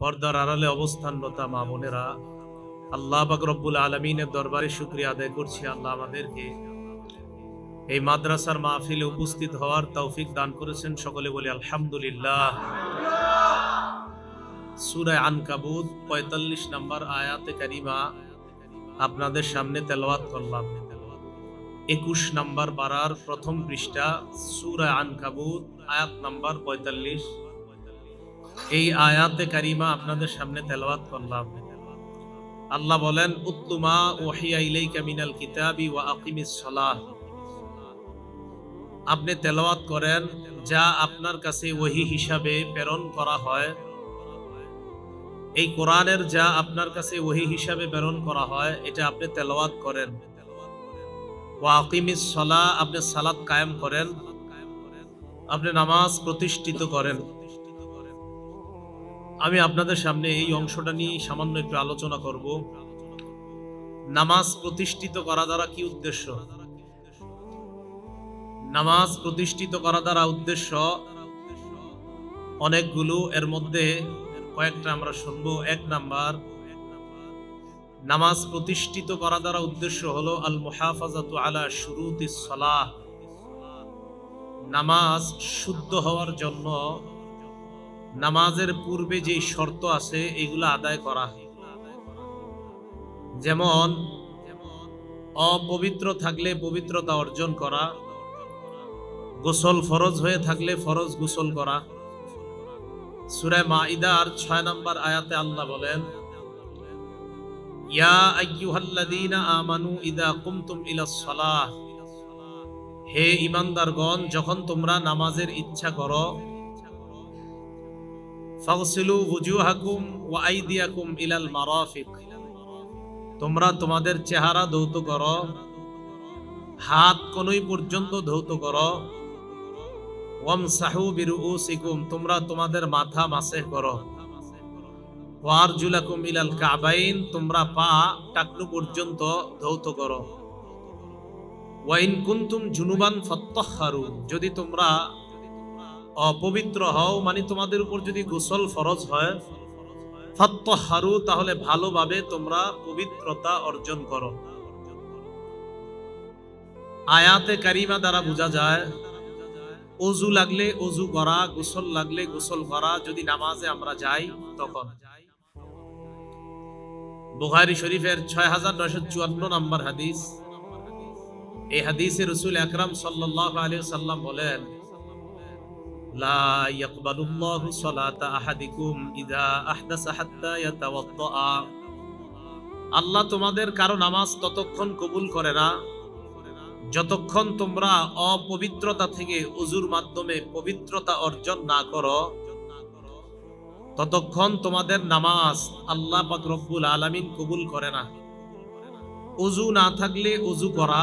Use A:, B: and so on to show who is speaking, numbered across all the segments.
A: পর্দার আড়ালে অবস্থানরত মা বোনেরা, আল্লাহ পাক রব্বুল আলামিনের দরবারে শুকরিয়া আদায় করছি। আল্লাহ আমাদেরকে এই মাদ্রাসার মাহফিলে উপস্থিত হওয়ার তৌফিক দান করেছেন। সকলে বলি আলহামদুলিল্লাহ। সূরা আনকাবুত ৪৫ নম্বর আয়াতে কারিমা আপনাদের সামনে তেলাওয়াত করলাম। ২১ নম্বর পারার প্রথম পৃষ্ঠা, সূরা আনকাবুত, আয়াত নম্বর ৪৫। এই আয়াতে কারিমা আপনাদের সামনে তেলাওয়াত করলাম। আল্লাহ বলেন, উতলু মা ওহিয়া ইলাইকা মিনাল কিতাবি ওয়া আকিমিস সালাহ। আপনি তেলাওয়াত করেন যা আপনার কাছে ওহী হিসাবে প্রেরণ করা হয়। এই কোরআনের যা আপনার কাছে ওহী হিসাবে প্রেরণ করা হয়, এটা আপনি তেলাওয়াত করেন। ওয়া আকিমিস সালাহ, আপনি সালাত কায়েম করেন, আপনি নামাজ প্রতিষ্ঠিত করেন। আমি আপনাদের সামনে এই অংশটা নিয়ে সামান্য একটু আলোচনা করব। নামাজ প্রতিষ্ঠিত করা দ্বারা কি উদ্দেশ্য? নামাজ প্রতিষ্ঠিত করা দ্বারা উদ্দেশ্য অনেকগুলো, এর মধ্যে কয়েকটা আমরা শুনবো। ১ নাম্বার, নামাজ প্রতিষ্ঠিত করা দ্বারা উদ্দেশ্য হলো আল মুহাফাজাতু আলা শুরুতিস সালাহ। নামাজ শুদ্ধ হওয়ার জন্য নামাজের পূর্বে যে শর্ত আছে এগুলো আদায় করা। যেমন অপবিত্র থাকলে পবিত্রতা অর্জন করা, গোসল ফরজ হয়ে থাকলে ফরজ গোসল করা। সূরা মাইদার ৬ নম্বর আয়াতে আল্লাহ বলেন, ইয়া আইয়ুহাল্লাযীনা আমানু ইযা কুমতুম ইলাস সালাহ। হে ঈমানদারগণ, যখন তোমরা নামাজের ইচ্ছা করো, ফাগসিলু ওয়ুজুহাকুম ওয়া আইদিয়াকুম ইলাল মারাফিক। তোমরা তোমাদের চেহারা ধৌত করো, হাত কনুই পর্যন্ত ধৌত করো। ওয়ামসাহু বিরুউসিকুম, তোমরা তোমাদের মাথা মাসেহ করো। ওয়ারজুলাকুম ইলাল কাবাইন, তোমরা পা টাকনু পর্যন্ত ধৌত করো। ওয়াইন কুনতুম জুনুবান ফাত্তাহহারু, যদি তোমরা অপবিত্র হও, মানে তোমাদের উপর যদি গোসল ফরজ হয়, ফাত্তাহহারু, তাহলে ভালোভাবে তোমরা পবিত্রতা অর্জন করো। আয়াতে কারিমা দ্বারা বোঝা যায় ওযু লাগলে ওযু করা, গোসল লাগলে গোসল করা যদি নামাজে আমরা যাই তখন। বুখারী শরীফের ৬৯৫৪ নম্বর হাদিস। এই হাদিসে রাসূল আকরাম সাল্লাল্লাহু আলাইহি ওয়াসাল্লাম বলেন, লা ইয়াকবালুল্লাহু সালাতা আহাদিকুম ইযা আহদাসা হাত্তা ইয়াতাওয়াদ্দা। আল্লাহ তোমাদের কারো নামাজ ততক্ষণ কবুল করে না যতক্ষণ তোমরা অপবিত্রতা থেকে ওযুর মাধ্যমে পবিত্রতা অর্জন না করো, ততক্ষণ তোমাদের নামাজ আল্লাহ পাক রব্বুল আলামিন কবুল করে না। ওযু না থাকলে ওযু করা,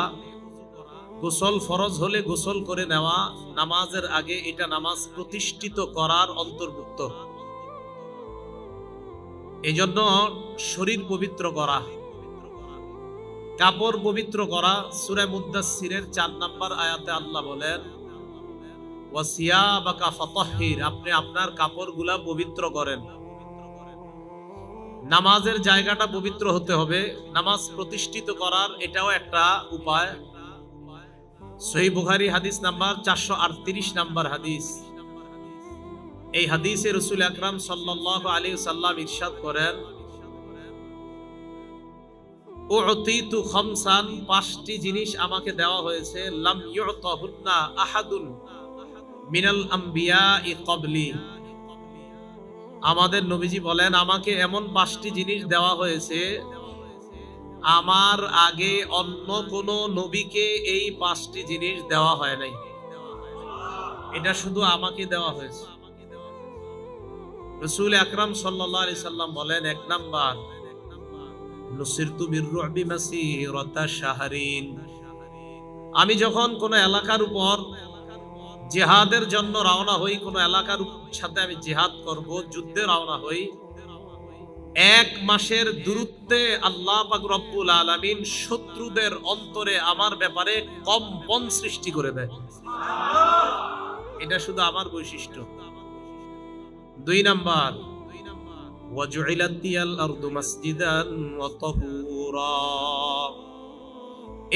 A: গোসল ফরজ হলে গোসল করে নেওয়া নামাজের আগে, এটা নামাজ প্রতিষ্ঠিত করার অন্তর্ভুক্ত। এজন্য শরীর পবিত্র করা, কাপড় পবিত্র করা। সূরা মুদ্দাসসিরের ৪ নম্বর আয়াতে আল্লাহ বলেন, ওয়াসিয়াবাকা ফাতাহহির, আপনি আপনার কাপড়গুলা পবিত্র করেন। নামাজের জায়গাটা পবিত্র হতে হবে। নামাজ প্রতিষ্ঠিত করার এটাও একটা উপায়। সহিহ বুখারী হাদিস নাম্বার ৪৩৮ নম্বর হাদিস। এই হাদিসে রাসূল আকরাম সাল্লাল্লাহু আলাইহি ওয়াসাল্লাম ইরশাদ করেন, উতিতু খামসান, ৫টি জিনিস আমাকে দেওয়া হয়েছে, লাম ইউতাহুন্না আহাদুন মিনাল আমবিয়াই ক্বাবলি। আমাদের নবীজি বলেন, আমাকে এমন ৫টি জিনিস দেওয়া হয়েছে, আমার আগে অন্য কোন নবীকে এই ৫টি জিনিস দেওয়া হয় নাই। এটা শুধু আমাকে দেওয়া হয়েছে। রাসূল আকরাম সাল্লাল্লাহু আলাইহি সাল্লাম বলেন, ১ নাম্বার, নুসিরতু বিররুবি মাসিরাতা শাহরিন। আমি যখন কোন এলাকার উপর জিহাদের জন্য রওনা হই, কোন এলাকার সাথে আমি জিহাদ করব, যুদ্ধে রওনা হই, ১ মাসের দূরত্বে আল্লাহ পাক রব্বুল আলামিন শত্রুদের অন্তরে আমার ব্যাপারে কম্পন সৃষ্টি করে দেয়। এটা শুধু আমার বৈশিষ্ট্য। ২ নাম্বার, ওয়াজুইলাত লিয়াল আরদু মাসজিদান ওয়া তাহুরা।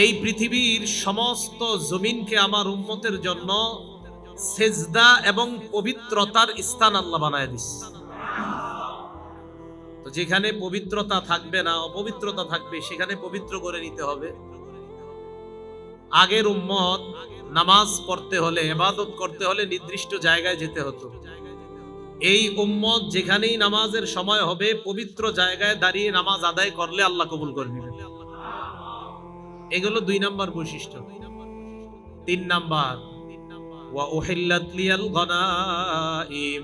A: এই পৃথিবীর সমস্ত জমিনকে আমার উম্মতের জন্য সেজদা এবং পবিত্রতার স্থান আল্লাহ বানায় দিয়েছে। তো যেখানে পবিত্রতা থাকবে না, অপবিত্রতা থাকবে, সেখানে পবিত্র করে নিতে হবে। আগের উম্মত নামাজ পড়তে হলে, ইবাদত করতে হলে নির্দিষ্ট জায়গায় যেতে হতো। এই উম্মত যেখানেই নামাজের সময় হবে পবিত্র জায়গায় দাঁড়িয়ে নামাজ আদায় করলে আল্লাহ কবুল করে নেবেন। এগুলো 2 নাম্বার বৈশিষ্ট্য। 3 নাম্বার, ওয়া উহিল্লাত লিয়াল গনাইম।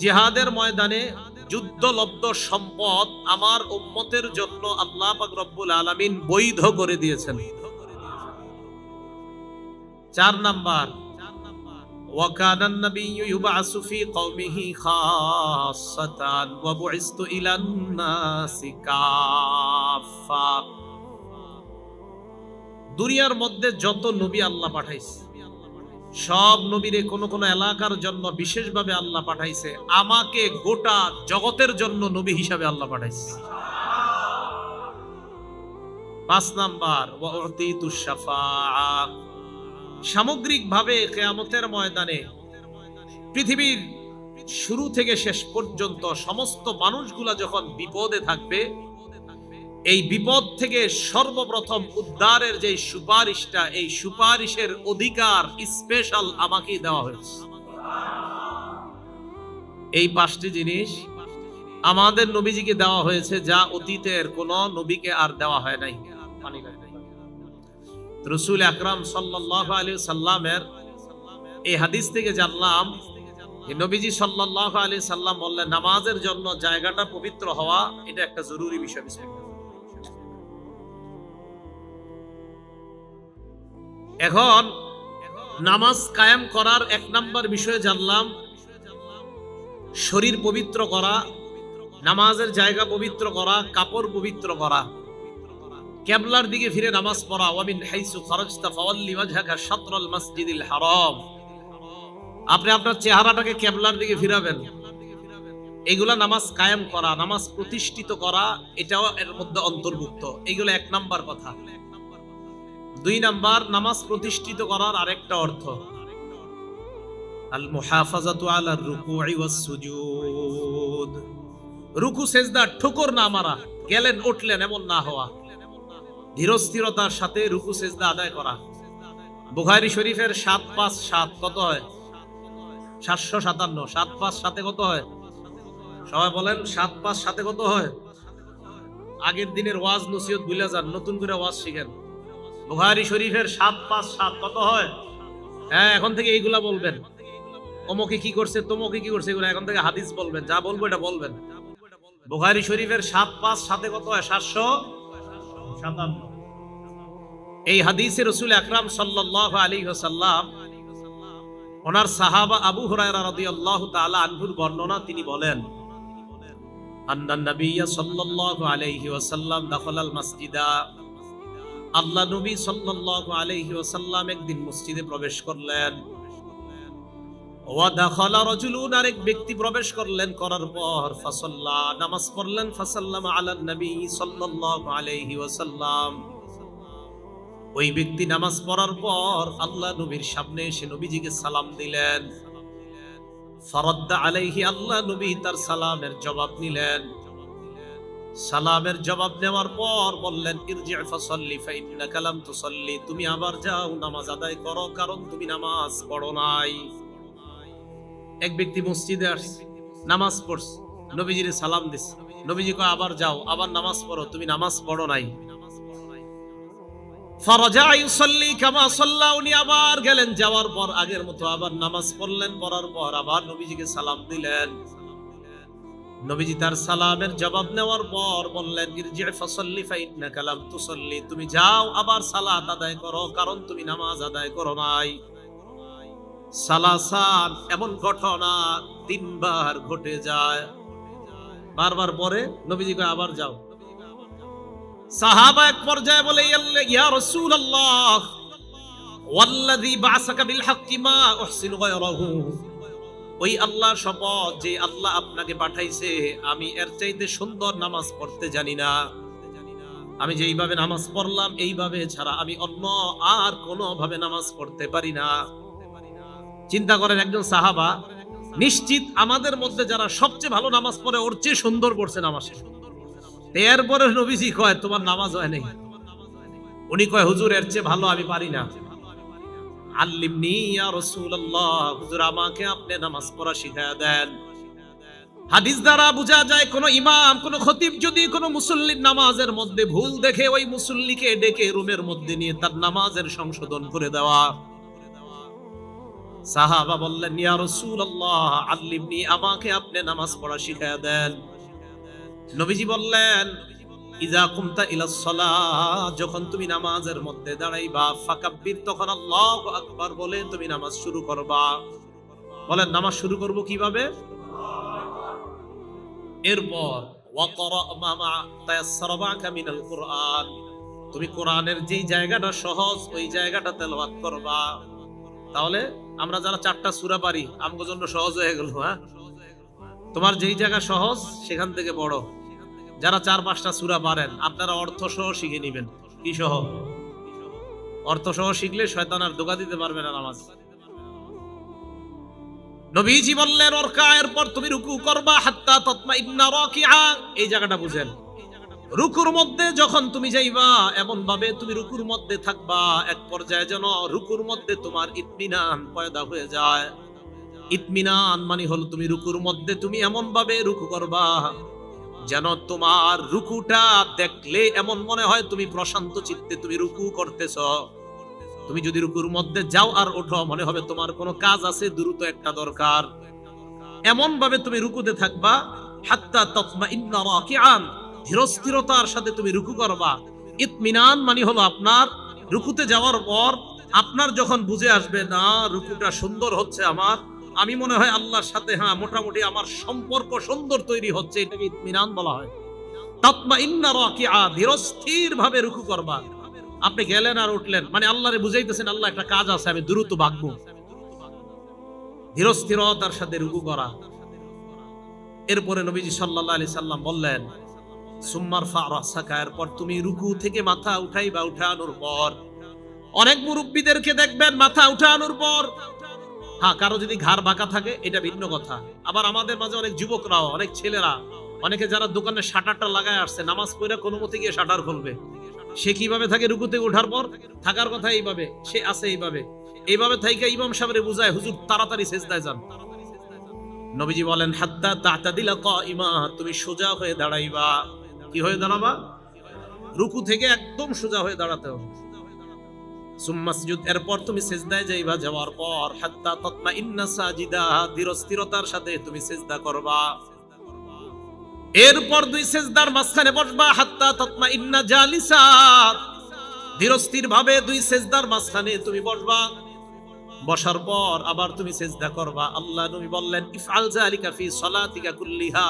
A: জিহাদের ময়দানে যুদ্ধলব্ধ সম্পদ আমার উম্মতের জন্য আল্লাহ পাক রব্বুল আলামিন বৈধ করে দিয়েছেন। 4 নাম্বার, ওয়া কানান নাবিয়্যু ইউবআসু ফি কওমিহি খাসসাতান ওয়া বুইসতু ইলান নাসি কাফা। দুনিয়ার মধ্যে যত নবী আল্লাহ পাঠাইছে, সব নবীরে কোন কোন এলাকার জন্য বিশেষভাবে আল্লাহ পাঠাইছে, আমাকে গোটা জগতের জন্য নবী হিসাবে আল্লাহ পাঠাইছে। 5 নাম্বার, ওয়া উতিতুশ শাফাআ। সামগ্রিকভাবে কিয়ামতের ময়দানে পৃথিবীর শুরু থেকে শেষ পর্যন্ত সমস্ত মানুষগুলা যখন বিপদে থাকবে, এই বিপদ থেকে সর্বপ্রথম উদ্ধারের যে সুপারিশটা, এই সুপারিশের অধিকার স্পেশাল আমাকেই দেওয়া হয়েছে। এই 5টি জিনিস আমাদের নবীজিকে দেওয়া হয়েছে, যা অতীতের কোন নবীকে আর দেওয়া হয় নাই। রাসূল আকরাম সাল্লাল্লাহু আলাইহি সাল্লামের এই হাদিস থেকে জানলাম যে নবীজি সাল্লাল্লাহু আলাইহি সাল্লাম বললেন, নামাজের জন্য জায়গাটা পবিত্র হওয়া এটা একটা জরুরি বিষয়। এখন নামাজ কায়েম করার 1 নাম্বার বিষয়ে জানলাম শরীর পবিত্র করা, নামাজের জায়গা পবিত্র করা, কাপড় পবিত্র করা, কিবলার দিকে ফিরে নামাজ পড়া। ওয়া মিন হাইসু খারাজতা ফাওয়াল্লি ওয়াজহাকা শাতরাল মাসজিদিল হারাম। আপনি আপনার চেহারাটাকে কিবলার দিকে ফিরাবেন। এগুলা নামাজ কায়েম করা, নামাজ প্রতিষ্ঠিত করা, এটাও এর মধ্যে অন্তর্ভুক্ত। এগুলো 1 নাম্বার কথা। 2 নাম্বার, নামাজ প্রতিষ্ঠিত করার আরেকটা অর্থ আল মুহাফাজাতু আলার রুকুই ওয়াস সুজুদ। রুকু সেজদা ঠুকুর না মারা, গেলেন উঠলেন এমন না হওয়া, ধীরস্থিরতার সাথে রুকু সেজদা আদায় করা। বুখারী শরীফের 757 কত হয়? 757। 7-5 সাথে কত হয়? সবাই বলেন 7-5 সাথে কত হয়? আগের দিনের ওয়াজ নসিহত ভুলে যান, নতুন করে ওয়াজ শিখেন। বুখারী শরীফের 7-5-7 কত হয়? হ্যাঁ, এখন থেকে এইগুলা বলবেন। অমুকে কি করছে, তমুকে কি করছে, এগুলো এখন থেকে হাদিস বলবেন। যা বলবো এটা বলবেন। বুখারী শরীফের 7-5 সাথে কত হয়? 757। এই হাদিসে রাসূল আকরাম সাল্লাল্লাহু আলাইহি ওয়াসাল্লাম ওনার সাহাবা আবু হুরায়রা রাদিয়াল্লাহু তাআলা আনহুর বর্ণনা, তিনি বলেন, আন্নান নাবিয়্যা সাল্লাল্লাহু আলাইহি ওয়াসাল্লাম দাখালাল মাসজিদা। আল্লাহ নবী সাল্লাল্লাহু আলাইহি ওয়াসাল্লাম একদিন মসজিদে প্রবেশ করলেন। ওয়া দাখালা রাজুলুন, আরেক ব্যক্তি প্রবেশ করলেন, করার পর ফাসাল্লা, নামাজ পড়লেন, ফাসাল্লামা আলান নবী সাল্লাল্লাহু আলাইহি ওয়াসাল্লাম। ওই ব্যক্তি নামাজ পড়ার পর আল্লাহ নবীর সামনে এসে নবীজিকে সালাম দিলেন। ফারাদ্দা আলাইহি, আল্লাহ নবী তার সালামের জবাব নিলেন। সালামের জবাব নেওয়ার পর বললেন, ইরজি' ফাসাল্লি ফাইন্নাকা লাম তুসাল্লি, তুমি আবার যাও নামাজ আদায় করো, কারণ তুমি নামাজ পড়ো নাই। এক ব্যক্তি মসজিদে আসছে, নামাজ পড়ছে, নবীজির সালাম দিছে, নবীজি কয় আবার যাও, আবার নামাজ পড়ো, তুমি নামাজ পড়ো নাই। ফারাজা ইউসাল্লি কামা সাল্লা, উনি আবার গেলেন, যাওয়ার পর আগের মতো আবার নামাজ পড়লেন, পড়ার পর আবার নবীজিকে সালাম দিলেন। নবীজি তার সালামের জবাব নেওয়ার পর বললেন, ইরজি' ফাসাল্লি ফাইন্নাকা লাম তুসাল্লি, তুমি যাও আবার সালাত আদায় করো, কারণ তুমি নামাজ আদায় করো নাই। সালাসান, এমন ঘটনা 3 বার ঘটে যায়। বারবার পরে নবীজি কয় আবার যাও। সাহাবা এক পর্যায়ে বলে, ইয়া রাসূলুল্লাহ ওয়াল্লাযী বা'সাকা বিল হাক্কি মা উহসিনু গায়রাহু, ওই আল্লাহর শপথ, যে আল্লাহ আপনাকে পাঠাইছে, আমি এর চাইতে সুন্দর নামাজ পড়তে জানি না। আমি যেইভাবে নামাজ পড়লাম এইভাবে ছাড়া আমি অন্য আর কোনো ভাবে নামাজ পড়তে পারি না। চিন্তা করেন, একজন সাহাবা নিশ্চিত আমাদের মধ্যে যারা সবচেয়ে ভালো নামাজ পড়ে ওর চেয়ে সুন্দর পড়ছে নামাজ। এরপরে নবীজি কয় তোমার নামাজ হয় নাই। উনি কয় হুজুর এর চেয়ে ভালো আমি পারি না। আল্লিমনি ইয়া রাসূলুল্লাহ, হুজুর আমাকে আপনি নামাজ পড়া শিখায়া দেন। হাদিস দ্বারা বোঝা যায় কোন ইমাম কোন খতিব যদি কোন মুসল্লির নামাজের মধ্যে ভুল দেখে ওই মুসল্লিকে ডেকে রুমের মধ্যে নিয়ে তার নামাজের সংশোধন করে দেওয়া। সাহাবা বললেন ইয়া রাসূলুল্লাহ আল্লিমনি, আমাকে আপনি নামাজ পড়া শিখায়া দেন। নবীজি বললেন ইজা কুমতা ইলাস সালাহ, যখন তুমি নামাজের মধ্যে দাঁড়াইবা ফাকাব্বির, তখন আল্লাহু আকবার বলে তুমি নামাজ শুরু করবা। বলেন নামাজ শুরু করব কিভাবে? এরপর ওয়াকরা মা তায়াসসারা মাকা মিনাল কুরআন, তুমি কোরআনের যেই জায়গাটা সহজ ওই জায়গাটা তেলাওয়াত করবা। তাহলে আমরা যারা 4টা সূরা পারি আমগো জন্য সহজ হয়ে গেল। হ্যাঁ, তোমার যেই জায়গা সহজ সেখান থেকে বড়। যারা 4-5টা সূরা পারেন আপনারা অর্থ সহ শিখে নেবেন। কি সহ? অর্থ সহ শিখলে শয়তান আর ধোঁকা দিতে পারবে না নামাজ। নবীজি বললেন ওরকা, এরপর তুমি রুকু করবা হাত্তা তাতমাইন্না রাকিআ। এই জায়গাটা বুঝেন, রুকুর মধ্যে যখন তুমি যাইবা এমন ভাবে তুমি রুকুর মধ্যে থাকবা এক পর্যায়ে যেন রুকুর মধ্যে তোমার ইতমিনান পয়দা হয়ে যায়। ইতমিনান মানে হলো তুমি রুকুর মধ্যে তুমি এমন ভাবে রুকু করবা যেন তোমার রুকুটা দেখলে এমন মনে হয় তুমি প্রশান্ত চিত্তে তুমি রুকু করতেছ। তুমি যদি রুকুর মধ্যে যাও আর ওঠো মনে হবে তোমার কোনো কাজ আছে, দ্রুত একটা দরকার। এমন ভাবে তুমি রুকুতে থাকবা হাত্তা তাতমাইন্না রাকিআন, ধীরস্থিরতার সাথে তুমি রুকু করবা। ইতমিনান মানে হলো আপনার রুকুতে যাওয়ার পর আপনার যখন বুঝে আসবে না রুকুটা সুন্দর হচ্ছে, আমার আমি মনে হয় আল্লাহর সাথে হ্যাঁ মোটামুটি আমার সম্পর্ক সুন্দর তৈরি হচ্ছে, এটাকে ইতমিনান বলা হয়। তাতমাইন্না রাকিআ, ধীরস্থির ভাবে রুকু করবা। আপনি গেলেন আর উঠলেন মানে আল্লাহরে বুঝাইতেছেন আল্লাহ একটা কাজ আছে, আমি দ্রুত ভাগবো। ধীরস্থিরতার সাথে রুকু করা। এরপরে নবীজি সাল্লাল্লাহু আলাইহি সাল্লাম বললেন সুম্মার ফারাসাকা, এরপর তুমি রুকু থেকে মাথা উঠাইবা। উঠানোর পর অনেক মুরব্বীদেরকে দেখবেন মাথা উঠানোর পর, হ্যাঁ কারো যদি ঘাড় বাঁকা থাকে এটা ভিন্ন কথা। আবার আমাদের মাঝে অনেক যুবকরাও, অনেক ছেলেরা, অনেকে যারা দোকানে শাটারটা লাগায় আসছে নামাজ পড়ে কোনো মতে গিয়ে শাটার খুলবে, সে কিভাবে থাকে রুকু থেকে ওঠার পর? থাকার কথা এইভাবে, সে আছে এইভাবে থাইকা ইমাম সাহেবরে বুঝায় হুজুর তাড়াতাড়ি সিজদায় যান। নবীজি বলেন হাত্তা তা'তাদিলা কাইমা, তুমি সোজা হয়ে দাঁড়াইবা। কি হয়ে দাঁড়াবা? রুকু থেকে একদম সোজা হয়ে দাঁড়াতে হবে। সুম্মা সুজুদ, এরপর তুমি সিজদায় যাইবা। যাওয়ার পর হাত্তা তাতমাইন্না সাজিদা, ধীরস্থিরতার সাথে তুমি সিজদা করবা। এরপর 2 সিজদার মাঝখানে বসবা হাত্তা তাতমাইন্না জালিসা, ধীরস্থির ভাবে 2 সিজদার মাঝখানে তুমি বসবা। বসার পর আবার তুমি সিজদা করবা। আল্লাহ নবী বললেন ইফআল যালিকা ফি সালাতিকা কুল্লিহা,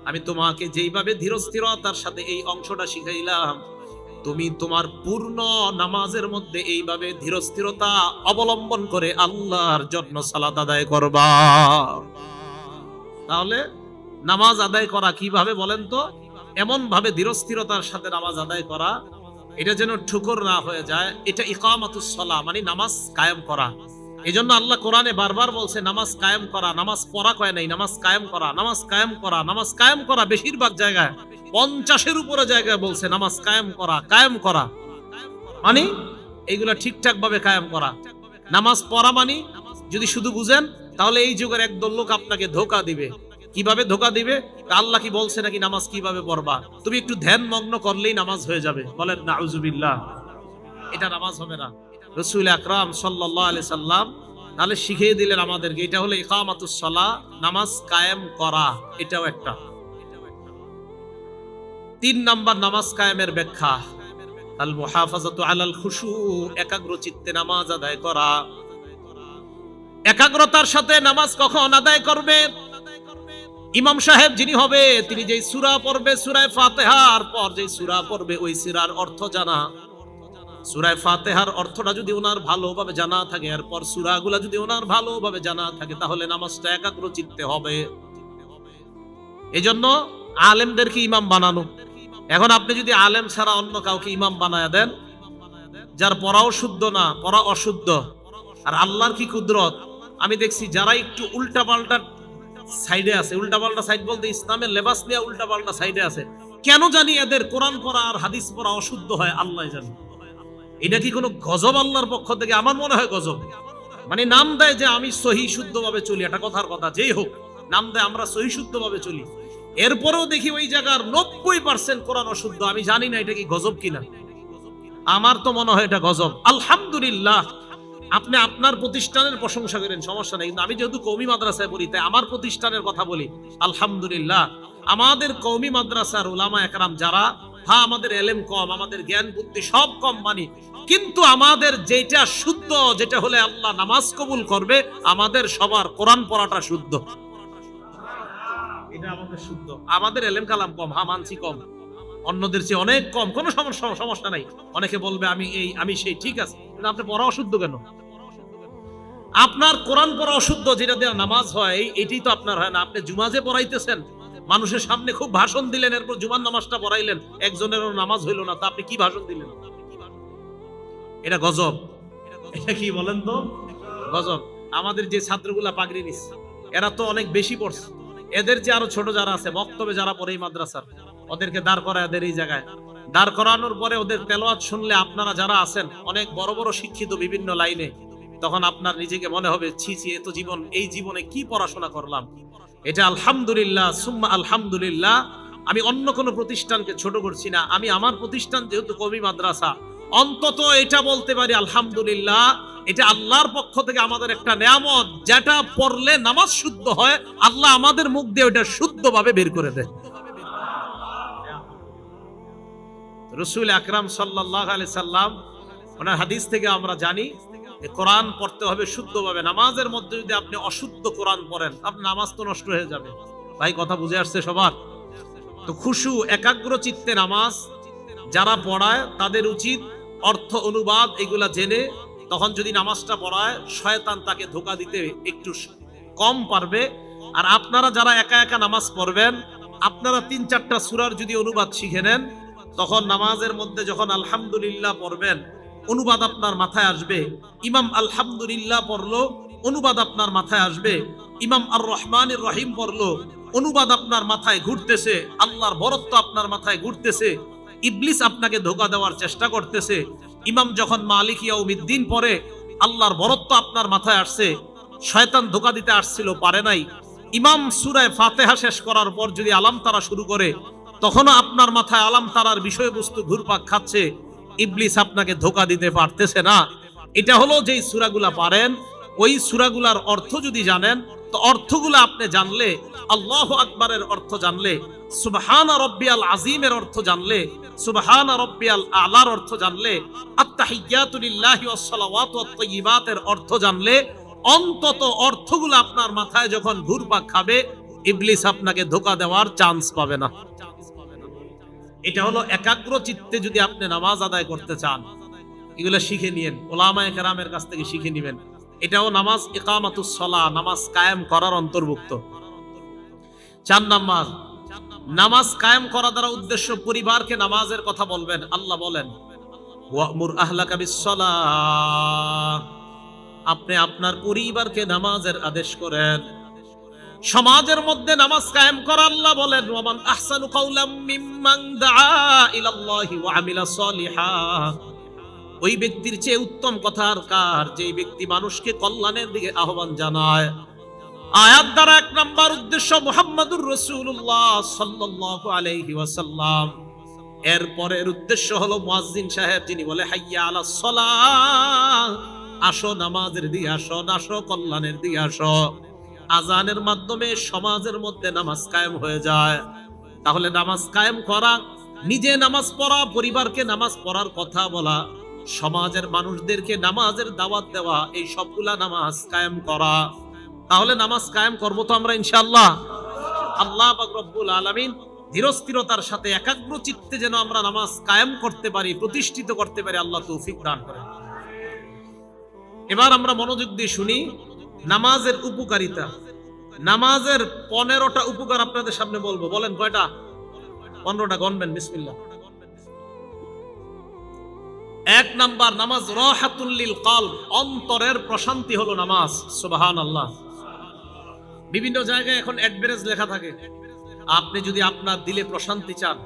A: আমি তোমাকে যেইভাবে ধীরস্থিরতার সাথে এই অংশটা শিখাইলাম তুমি তোমার পূর্ণ নামাজের মধ্যে এইভাবে ধীরস্থিরতা অবলম্বন করে আল্লাহর জন্য সালাত আদায় করবা। তাহলে নামাজ আদায় করা কিভাবে বলেন তো? এমন ভাবে ধীরস্থিরতার সাথে নামাজ আদায় করা এটা যেন ঠুকর না হয়ে যায়। এটা ইকামাতুস সালাহ মানে নামাজ কায়েম করা। এজন্য আল্লাহ কোরআনে বারবার বলছে নামাজ কায়েম করা, নামাজ পড়া কয় নাই, নামাজ কায়েম করা, নামাজ কায়েম করা, নামাজ কায়েম করা। বেশিরভাগ জায়গায় 50-এর উপরে জায়গায় বলছে নামাজ কায়েম করা, কায়েম করা মানে এইগুলা ঠিকঠাক ভাবে কায়েম করা। নামাজ পড়া মানে যদি শুধু বুঝেন তাহলে এই যুগের একদল লোক আপনাকে ধোঁকা দিবে। কিভাবে ধোঁকা দিবে? আল্লাহ কি বলছে নাকি নামাজ কিভাবে পড়বা? তুমি একটু ধ্যান মগ্ন করলেই নামাজ হয়ে যাবে। বলেন নাউজুবিল্লাহ, এটা নামাজ হবে না। রাসূল আকরাম সাল্লাল্লাহু আলাইহি সাল্লাম তাহলে শিখিয়ে দিলেন আমাদেরকে, এটা হলো ইকামাতুস সালাহ, নামাজ কায়েম করা। এটাও একটা। 3 নাম্বার নামাজ কায়েমের ব্যাখ্যা আল মুহাফাজাতু আলাল খুশু, একাগ্র চিত্তে নামাজ আদায় করা। একাগ্রতার সাথে নামাজ কখন আদায় করবে? ইমাম সাহেব যিনি হবে তিনি যেই সূরা পড়বে, সূরা ফাতিহার পর যেই সূরা পড়বে ওই সূরার অর্থ জানা। সূরা ফাতিহার অর্থটা যদি ওনার ভালোভাবে জানা থাকে, এরপর সূরাগুলো যদি ওনার ভালোভাবে জানা থাকে, তাহলে নামাজটা একাগ্র চিত্তে হবে। এজন্য আলেমদেরকে ইমাম বানানো। এখন আপনি যদি আলেম ছাড়া অন্য কাউকে ইমাম বানায় দেন, যার পড়াও শুদ্ধ না, পড়া অশুদ্ধ, আর আল্লাহর কি কুদরত, আমি দেখছি যারা একটু উল্টাপাল্টা সাইডে আছে, উল্টাপাল্টা সাইড বলতে ইসলামের লেবাস নিয়ে উল্টাপাল্টা সাইডে আছে, কেন জানি এদের কোরআন পড়া আর হাদিস পড়া অশুদ্ধ হয়, আল্লাহ জানে। এটা কি কোনো গজব আল্লাহর পক্ষ থেকে? আমার মনে হয় গজব। মানে নাম দেয় যে আমি সহি শুদ্ধভাবে চলি, এটা কথার কথা, যেই হোক নাম দেয় আমরা সহি শুদ্ধভাবে চলি, এরপরেও দেখি ওই জায়গার 90% কোরআন অশুদ্ধ। আমি জানি না এটা কি গজব কিনা, আমার তো মনে হয় এটা গজব। আলহামদুলিল্লাহ, আপনি আপনার প্রতিষ্ঠানের প্রশংসা করেন, সমস্যা নেই, কিন্তু আমি যেহেতু কওমি মাদ্রাসায় পড়ি, তাই আমার প্রতিষ্ঠানের কথা বলি। আলহামদুলিল্লাহ, আমাদের কওমি মাদ্রাসার উলামা একরাম যারা, হ্যাঁ আমাদের এলেম কম, আমাদের জ্ঞান বুদ্ধি সব কম মানি, কিন্তু আমাদের যেটা শুদ্ধ, যেটা হলে আল্লাহ নামাজ কবুল করবে, আমাদের সবার কোরআন পড়াটা শুদ্ধ, এটা আমাদের শুদ্ধ। আমাদের এলেম কালাম কম, হ্যাঁ মানছি কম, অন্যদের চেয়ে অনেক কম, কোনো সমস্যা নাই। অনেকে বলবে আমি এই আমি সেই, ঠিক আছে, কিন্তু আপনি পড়া অশুদ্ধ কেন? আপনার কোরআন পড়া অশুদ্ধ, যেটা দিয়ে নামাজ হয়, এটাই তো আপনার হয় না। আপনি জুমা যে পড়াইতেছেন, মানুষের সামনে খুব ভাষণ দিলেন, এরপর জুমার নামাজটা পড়াইলেন, একজনেরও নামাজ হইল না, তা আপনি কি ভাষণ দিলেন? এটা গজব। এটা কি বলেন তো? গজব। আমাদের যে ছাত্রগুলা পাগড়ি নিচ্ছে, এরা তো অনেক বেশি পড়ছে, এদের যে আরো ছোট যারা আছে, বক্তব্যে যারা পড়ে এই মাদ্রাসার, ওদেরকে দাঁড় করায় এদের এই জায়গায় দাঁড় করানোর পরে ওদের তেলাওয়াত শুনলে আপনারা যারা আছেন অনেক বড় বড় শিক্ষিত বিভিন্ন লাইনে, তখন আপনার নিজেকে মনে হবে ছি ছি, এত জীবন, এই জীবনে কি পড়াশোনা করলাম। এটা আলহামদুলিল্লাহ সুম্মা আলহামদুলিল্লাহ। আমি অন্য কোনো প্রতিষ্ঠানকে ছোট করছি না, আমি আমার প্রতিষ্ঠান যেহেতু কওমি মাদ্রাসা, অন্তত এটা বলতে পারি আলহামদুলিল্লাহ, এটা আল্লাহর পক্ষ থেকে আমাদের একটা নেয়ামত, যেটা পড়লে নামাজ শুদ্ধ হয়, আল্লাহ আমাদের মুখ দিয়ে ওটা শুদ্ধভাবে বের করে দেয়। রাসূল আকরাম সাল্লাল্লাহু আলাইহি সাল্লাম, ওনার হাদিস থেকে আমরা জানি কোরআন পড়তে হবে শুদ্ধভাবে। নামাজের মধ্যে যদি আপনি অশুদ্ধ কোরআন পড়েন, আপনার নামাজ তো নষ্ট হয়ে যাবে। ভাই কথা বুঝে আসছে সবার? তো খুশু, একাগ্র চিত্তে নামাজ যারা পড়ায় তাদের উচিত অর্থ অনুবাদ এগুলা জেনে, তখন যদি নামাজটা পড়ায়, শয়তান তাকে ধোঁকা দিতে একটু কম পারবে। আর আপনারা যারা একা একা নামাজ পড়বেন, আপনারা 3-4টা সূরার যদি অনুবাদ শিখে নেন, তখন নামাজের মধ্যে যখন আলহামদুলিল্লাহ পড়বেন, অনুবাদ আপনার মাথায় আসবে। ইমাম আলহামদুলিল্লাহ পড়লো, অনুবাদ আপনার মাথায় আসবে। ইমাম আর রহমানির রহিম পড়লো, অনুবাদ আপনার মাথায় ঘুরতেছে, আল্লাহর বরত্ব আপনার মাথায় ঘুরতেছে, ইবলিস আপনাকে ধোঁকা দেওয়ার চেষ্টা করতেছে। ইমাম যখন মালিক ইয়াউমিদ্দিন পড়ে, আল্লাহর বরত্ব আপনার মাথায় আসছে, শয়তান ধোঁকা দিতে আসছিল, পারে নাই। ইমাম সূরা ফাতিহা শেষ করার পর যদি আলাম তারা শুরু করে, তখনও আপনার মাথায় আলাম তারার বিষয়বস্তু ঘুরপাক খাচ্ছে, ইবলিস আপনাকে ধোঁকা দিতে পারতেছে না। এটা হলো যেই সূরাগুলা পারেন, ওই সূরাগুলার অর্থ যদি জানেন, তো অর্থগুলো আপনি জানলে, আল্লাহু আকবারের অর্থ জানলে, সুবহানা রাব্বিয়াল আযীমের অর্থ জানলে, সুবহানা রাব্বিয়াল আ'লার অর্থ জানলে, আত-তাহিয়াতু লিল্লাহি ওয়াস সালাওয়াতু ওয়াত তাইয়্যিবাতের অর্থ জানলে, অন্তত অর্থগুলো আপনার মাথায় যখন ঘুরপাক খাবে, ইবলিস আপনাকে ধোঁকা দেওয়ার চান্স পাবে না। এটা হলো একাগ্র চিত্তে যদি আপনি নামাজ আদায় করতে চান, এগুলো শিখে নিয়েন, উলামায়ে কেরামের কাছ থেকে শিখে নেবেন। এটাও নামাজ ইকামাতুস সালাহ, নামাজ কায়েম করার অন্তর্ভুক্ত। 4 নাম্বার, নামাজ কায়েম করা দ্বারা উদ্দেশ্য পরিবারকে নামাজের কথা বলবেন। আল্লাহ বলেন, ওয়া'মুর আহলাকা বিস-সালাহ, আপনি আপনার পরিবারকে নামাজের আদেশ করেন। সমাজের মধ্যে নামাজ কায়েম করা, আল্লাহ বলেন, ওয়ামান আহসানু কাওলাম মিম্মান দাআ ইলাল্লাহি ওয়া আমিলা সলিহা, ওই ব্যক্তির চেয়ে উত্তম কথা আর কার, যেই ব্যক্তি মানুষকে কল্যাণের দিকে আহ্বান জানায়। আয়াত দ্বারা 1 নাম্বার উদ্দেশ্য মুহাম্মাদুর রাসূলুল্লাহ সাল্লাল্লাহু আলাইহি ওয়াসাল্লাম। এর পরের উদ্দেশ্য হলো মুয়াজ্জিন সাহেব, যিনি বলে হাইয়া আলাস সালাহ, আসো নামাজের দিকে আসো, আসো কল্যাণের দিকে আসো। আজানের মাধ্যমে সমাজের মধ্যে নামাজ কায়েম হয়ে যায়। তাহলে নামাজ কায়েম করা, নিজে নামাজ পড়া, পরিবারকে নামাজ পড়ার কথা বলা, সমাজের মানুষদেরকে নামাজের দাওয়াত দেওয়া, এই সবগুলা নামাজ কায়েম করা। তাহলে নামাজ কায়েম করবো তো আমরা ইনশাআল্লাহ। আল্লাহ পাক রব্বুল আলামিন ধীরস্থিরতার সাথে একাগ্র চিত্তে যেন আমরা নামাজ কায়েম করতে পারি, প্রতিষ্ঠিত করতে পারি, আল্লাহ তৌফিক দান করেন। এবার আমরা মনোযোগ দিয়ে শুনি নামাজের উপকারিতা। নামাজের 15টা উপকার আপনাদের সামনে বলবো। বলেন কয়টা? 15টা গণবেন, বিসমিল্লাহ। 1 নাম্বার, নামাজ রাহাতুল লিল কলব, অন্তরের প্রশান্তি হলো নামাজ। সুবহানাল্লাহ। বিভিন্ন জায়গায় এখন অ্যাডভারেজ লেখা থাকে, আপনি যদি আপনার দিলে প্রশান্তি চান,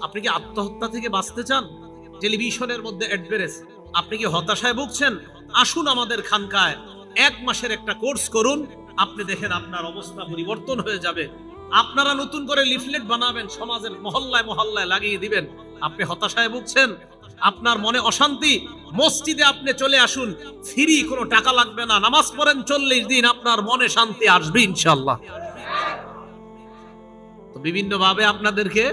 A: আপনি কি আত্মহত্যা থেকে বাঁচতে চান? টেলিভিশনের মধ্যে অ্যাডভারেজ। আপনি কি হতাশায় ভুগছেন? আসুন আমাদের খানকায় 1 মাসের একটা কোর্স করুন, আপনি দেখেন আপনার অবস্থা পরিবর্তন হয়ে যাবে। আপনারা নতুন করে লিফলেট বানাবেন, সমাজের মহল্লায় মহল্লায় লাগিয়ে দিবেন। আপনি হতাশায় ভুগছেন, আপনার মনে অশান্তি, মসজিদে আপনি চলে আসুন, ফ্রি, কোনো টাকা লাগবে না, নামাজ পড়েন 40 দিন, আপনার মনে শান্তি আসবে ইনশাআল্লাহ। তো বিভিন্ন ভাবে আপনাদেরকে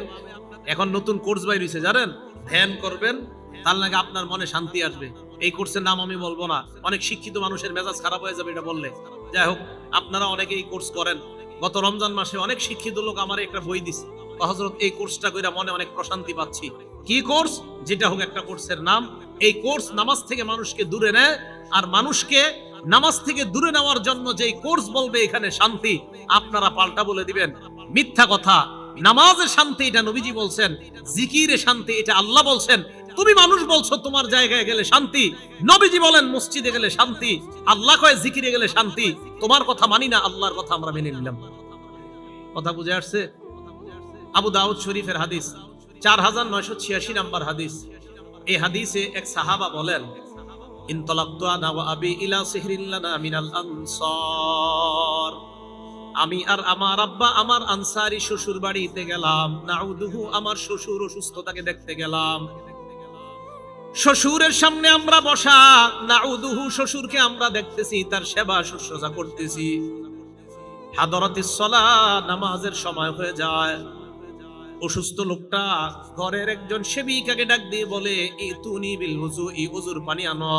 A: এখন নতুন কোর্স বাইর হইছে, জানেন? ধ্যান করবেন, তার লাগে আপনার মনে শান্তি আসবে। এই কোর্সের নাম আমি বলবো না, অনেক শিক্ষিত মানুষের মেজাজ খারাপ হয়ে যাবে এটা বললে। যাই হোক, আপনারা অনেকে এই কোর্স করেন। গত রমজান মাসে অনেক শিক্ষিত লোক আমার একটা বই দিছে, হযরত এই কোর্সটা কইরা মনে অনেক প্রশান্তি পাচ্ছি। কি কোর্স? যেটা হোক একটা কোর্সের নাম। এই কোর্স নামাজ থেকে মানুষকে দূরে নেয়, আর মানুষকে নামাজ থেকে দূরে নেওয়ার জন্য যেই কোর্স বলবে এখানে শান্তি, আপনারা পাল্টা বলে দিবেন মিথ্যা কথা। নামাজের শান্তি এটা নবীজি বলছেন, জিকিরে শান্তি এটা আল্লাহ বলছেন। তুমি মানুষ বলছো তোমার জায়গায় গেলে শান্তি, নবীজি বলেন মসজিদে গেলে শান্তি, আল্লাহ কয় জিকিরে গেলে শান্তি। তোমার কথা মানি না, আল্লাহর কথা আমরা মেনে নিলাম। কথা বুঝে আসছে? আবু দাউদ শরীফের হাদিস, 4986 নাম্বার হাদিস। এই হাদিসে এক সাহাবা বলেন, ইনতালাকতু আনা ওয়া আবি ইলা সিহরিন লানা মিনাল আনসার। আমি আর আমার আব্বা আমার আনসারি শ্বশুর বাড়িতে গেলাম। নাউদুহু, আমার শ্বশুর অসুস্থতাকে দেখতে গেলাম। শ্বশুরের সামনে আমরা বসা, নাউদুহু, শ্বশুরকে আমরা দেখতেছি, তার সেবা শুশ্রূষা করতেছি। হাদরাতিস সালাত, নামাজের সময় হয়ে যায়। অসুস্থ লোকটা ঘরের একজন সেবিকাকে ডাক দিয়ে বলে, ইতুনি বিল ওযু, ওযুর পানি আনো।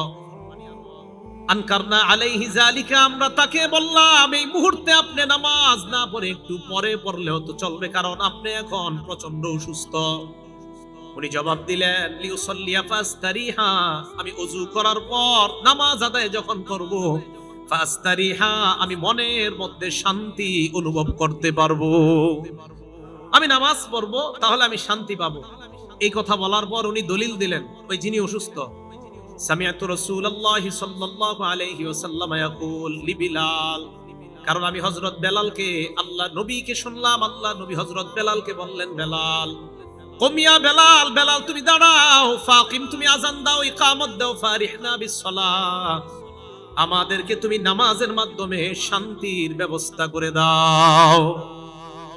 A: আনকারনা আলাইহি যালিকা, আমরা তাকে বললাম এই মুহূর্তে আপনি নামাজ না পড়ে একটু পরে পড়লেও তো চলবে, কারণ আপনি এখন প্রচন্ড অসুস্থ। উনি জবাব দিলেন, লিউসাল্লিয়া ফাস্তারিহা, আমি ওযু করার পর নামাজ আদায় যখন করব, ফাস্তারিহা, আমি মনের মধ্যে শান্তি অনুভব করতে পারবো। আমি নামাজ পড়বো, তাহলে আমি শান্তি পাবো। এই কথা বলার পর উনি দলিল দিলেন, ওই যিনি অসুস্থ, সামিআতু রাসূলুল্লাহি সাল্লাল্লাহু আলাইহি ওয়াসাল্লাম ইয়াকুল লিবিলাল, কারণ আমি হযরত বেলালকে, আল্লাহ নবীকে শুনলাম, আল্লাহ নবী হযরত বেলালকে বললেন, বেলাল কুমিয়া, বেলাল, বেলাল তুমি দাঁড়াও, ফাকিম, তুমি আযান দাও, ইকামত দাও, ফারিহনা বিসসালাহ, আমাদেরকে তুমি নামাজের মাধ্যমে শান্তির ব্যবস্থা করে দাও।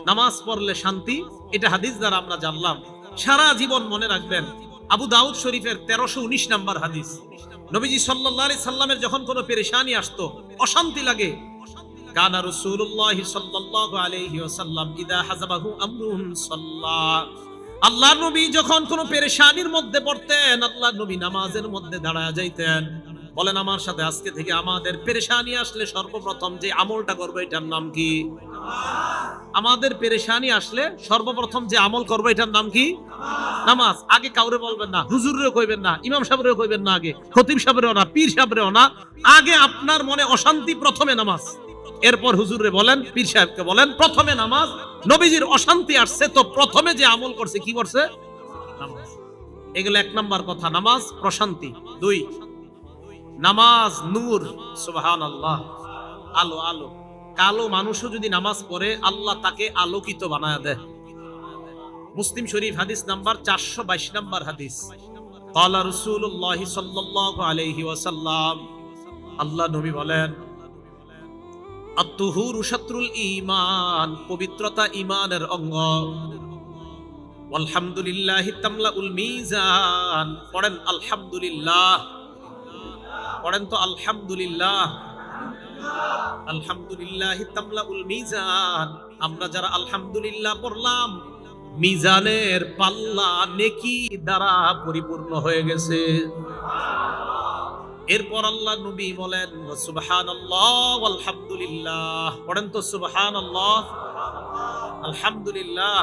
A: নামাজ পড়লে শান্তি, এটা হাদিস দ্বারা আমরা জানলাম। সারা জীবন মনে রাখবেন। আবু দাউদ শরীফের 1319 নাম্বার হাদিস, নবীজি সাল্লাল্লাহু আলাইহি সাল্লামের যখন কোনো পেরেশানি আসতো, অশান্তি লাগে, কানা রাসূলুল্লাহ সাল্লাল্লাহু আলাইহি ওয়াসাল্লাম ইদা হাযাবাহু আমরুন সাল্লা, আল্লাহর নবী যখন কোনো পেরেশানির মধ্যে পড়তেন, আল্লাহর নবী নামাজের মধ্যে দাঁড়ায় যাইতেন। বলেন আমার সাথে, আজকে থেকে আমাদের পেরেশানি আসলে সর্বপ্রথম যে আমলটা করব এটার নাম কি? আমাদের পেরেশানি আসলে সর্বপ্রথম যে আমল করবো এটার নাম কি? নামাজ। আগে কাউরে বলবেন না, হুজুরেও কইবেন না, ইমাম সাহেবেরও কইবেন না, আগে খতিব সাহেবেরও না, পীর সাহেবেরও না। আগে আপনার মনে অশান্তি, প্রথমে নামাজ। এরপর হুজুরে বলেন, পীর সাহেবকে বলেন, প্রথমে নামাজ। নবীজির অশান্তি আসছে তো প্রথমে যে আমল করছে, কি করছে? নামাজ। এগুলো 1 নাম্বার কথা, নামাজ প্রশান্তি। 2, নামাজ নূর, সুবহানাল্লাহ, আলো। আলো, কালো মানুষও যদি নামাজ পড়ে আল্লাহ তাকে আলোকিত বানায় দেয়। মুসলিম শরীফ হাদিস নাম্বার 422 নাম্বার হাদিস, ক্বালা রাসূলুল্লাহ সাল্লাল্লাহু আলাইহি ওয়াসাল্লাম, আল্লাহ নবী বলেন, আত-তুহুরু শাতরুল ঈমান, পবিত্রতা ঈমানের অঙ্গ। আলহামদুলিল্লাহি তামলাউল মিজান, পড়েন আলহামদুলিল্লাহ, পড়েন তো আলহামদুলিল্লাহ। আলহামদুলিল্লাহি তামলাউল মিজান, আমরা যারা আলহামদুলিল্লাহ পড়লাম, মিজানের পাল্লা নেকি দ্বারা পরিপূর্ণ হয়ে গেছে। এরপর আল্লাহ নবী বলেন, সুবহানাল্লাহ আলহামদুলিল্লাহ, পড়েন তো সুবহানাল্লাহ আলহামদুলিল্লাহ।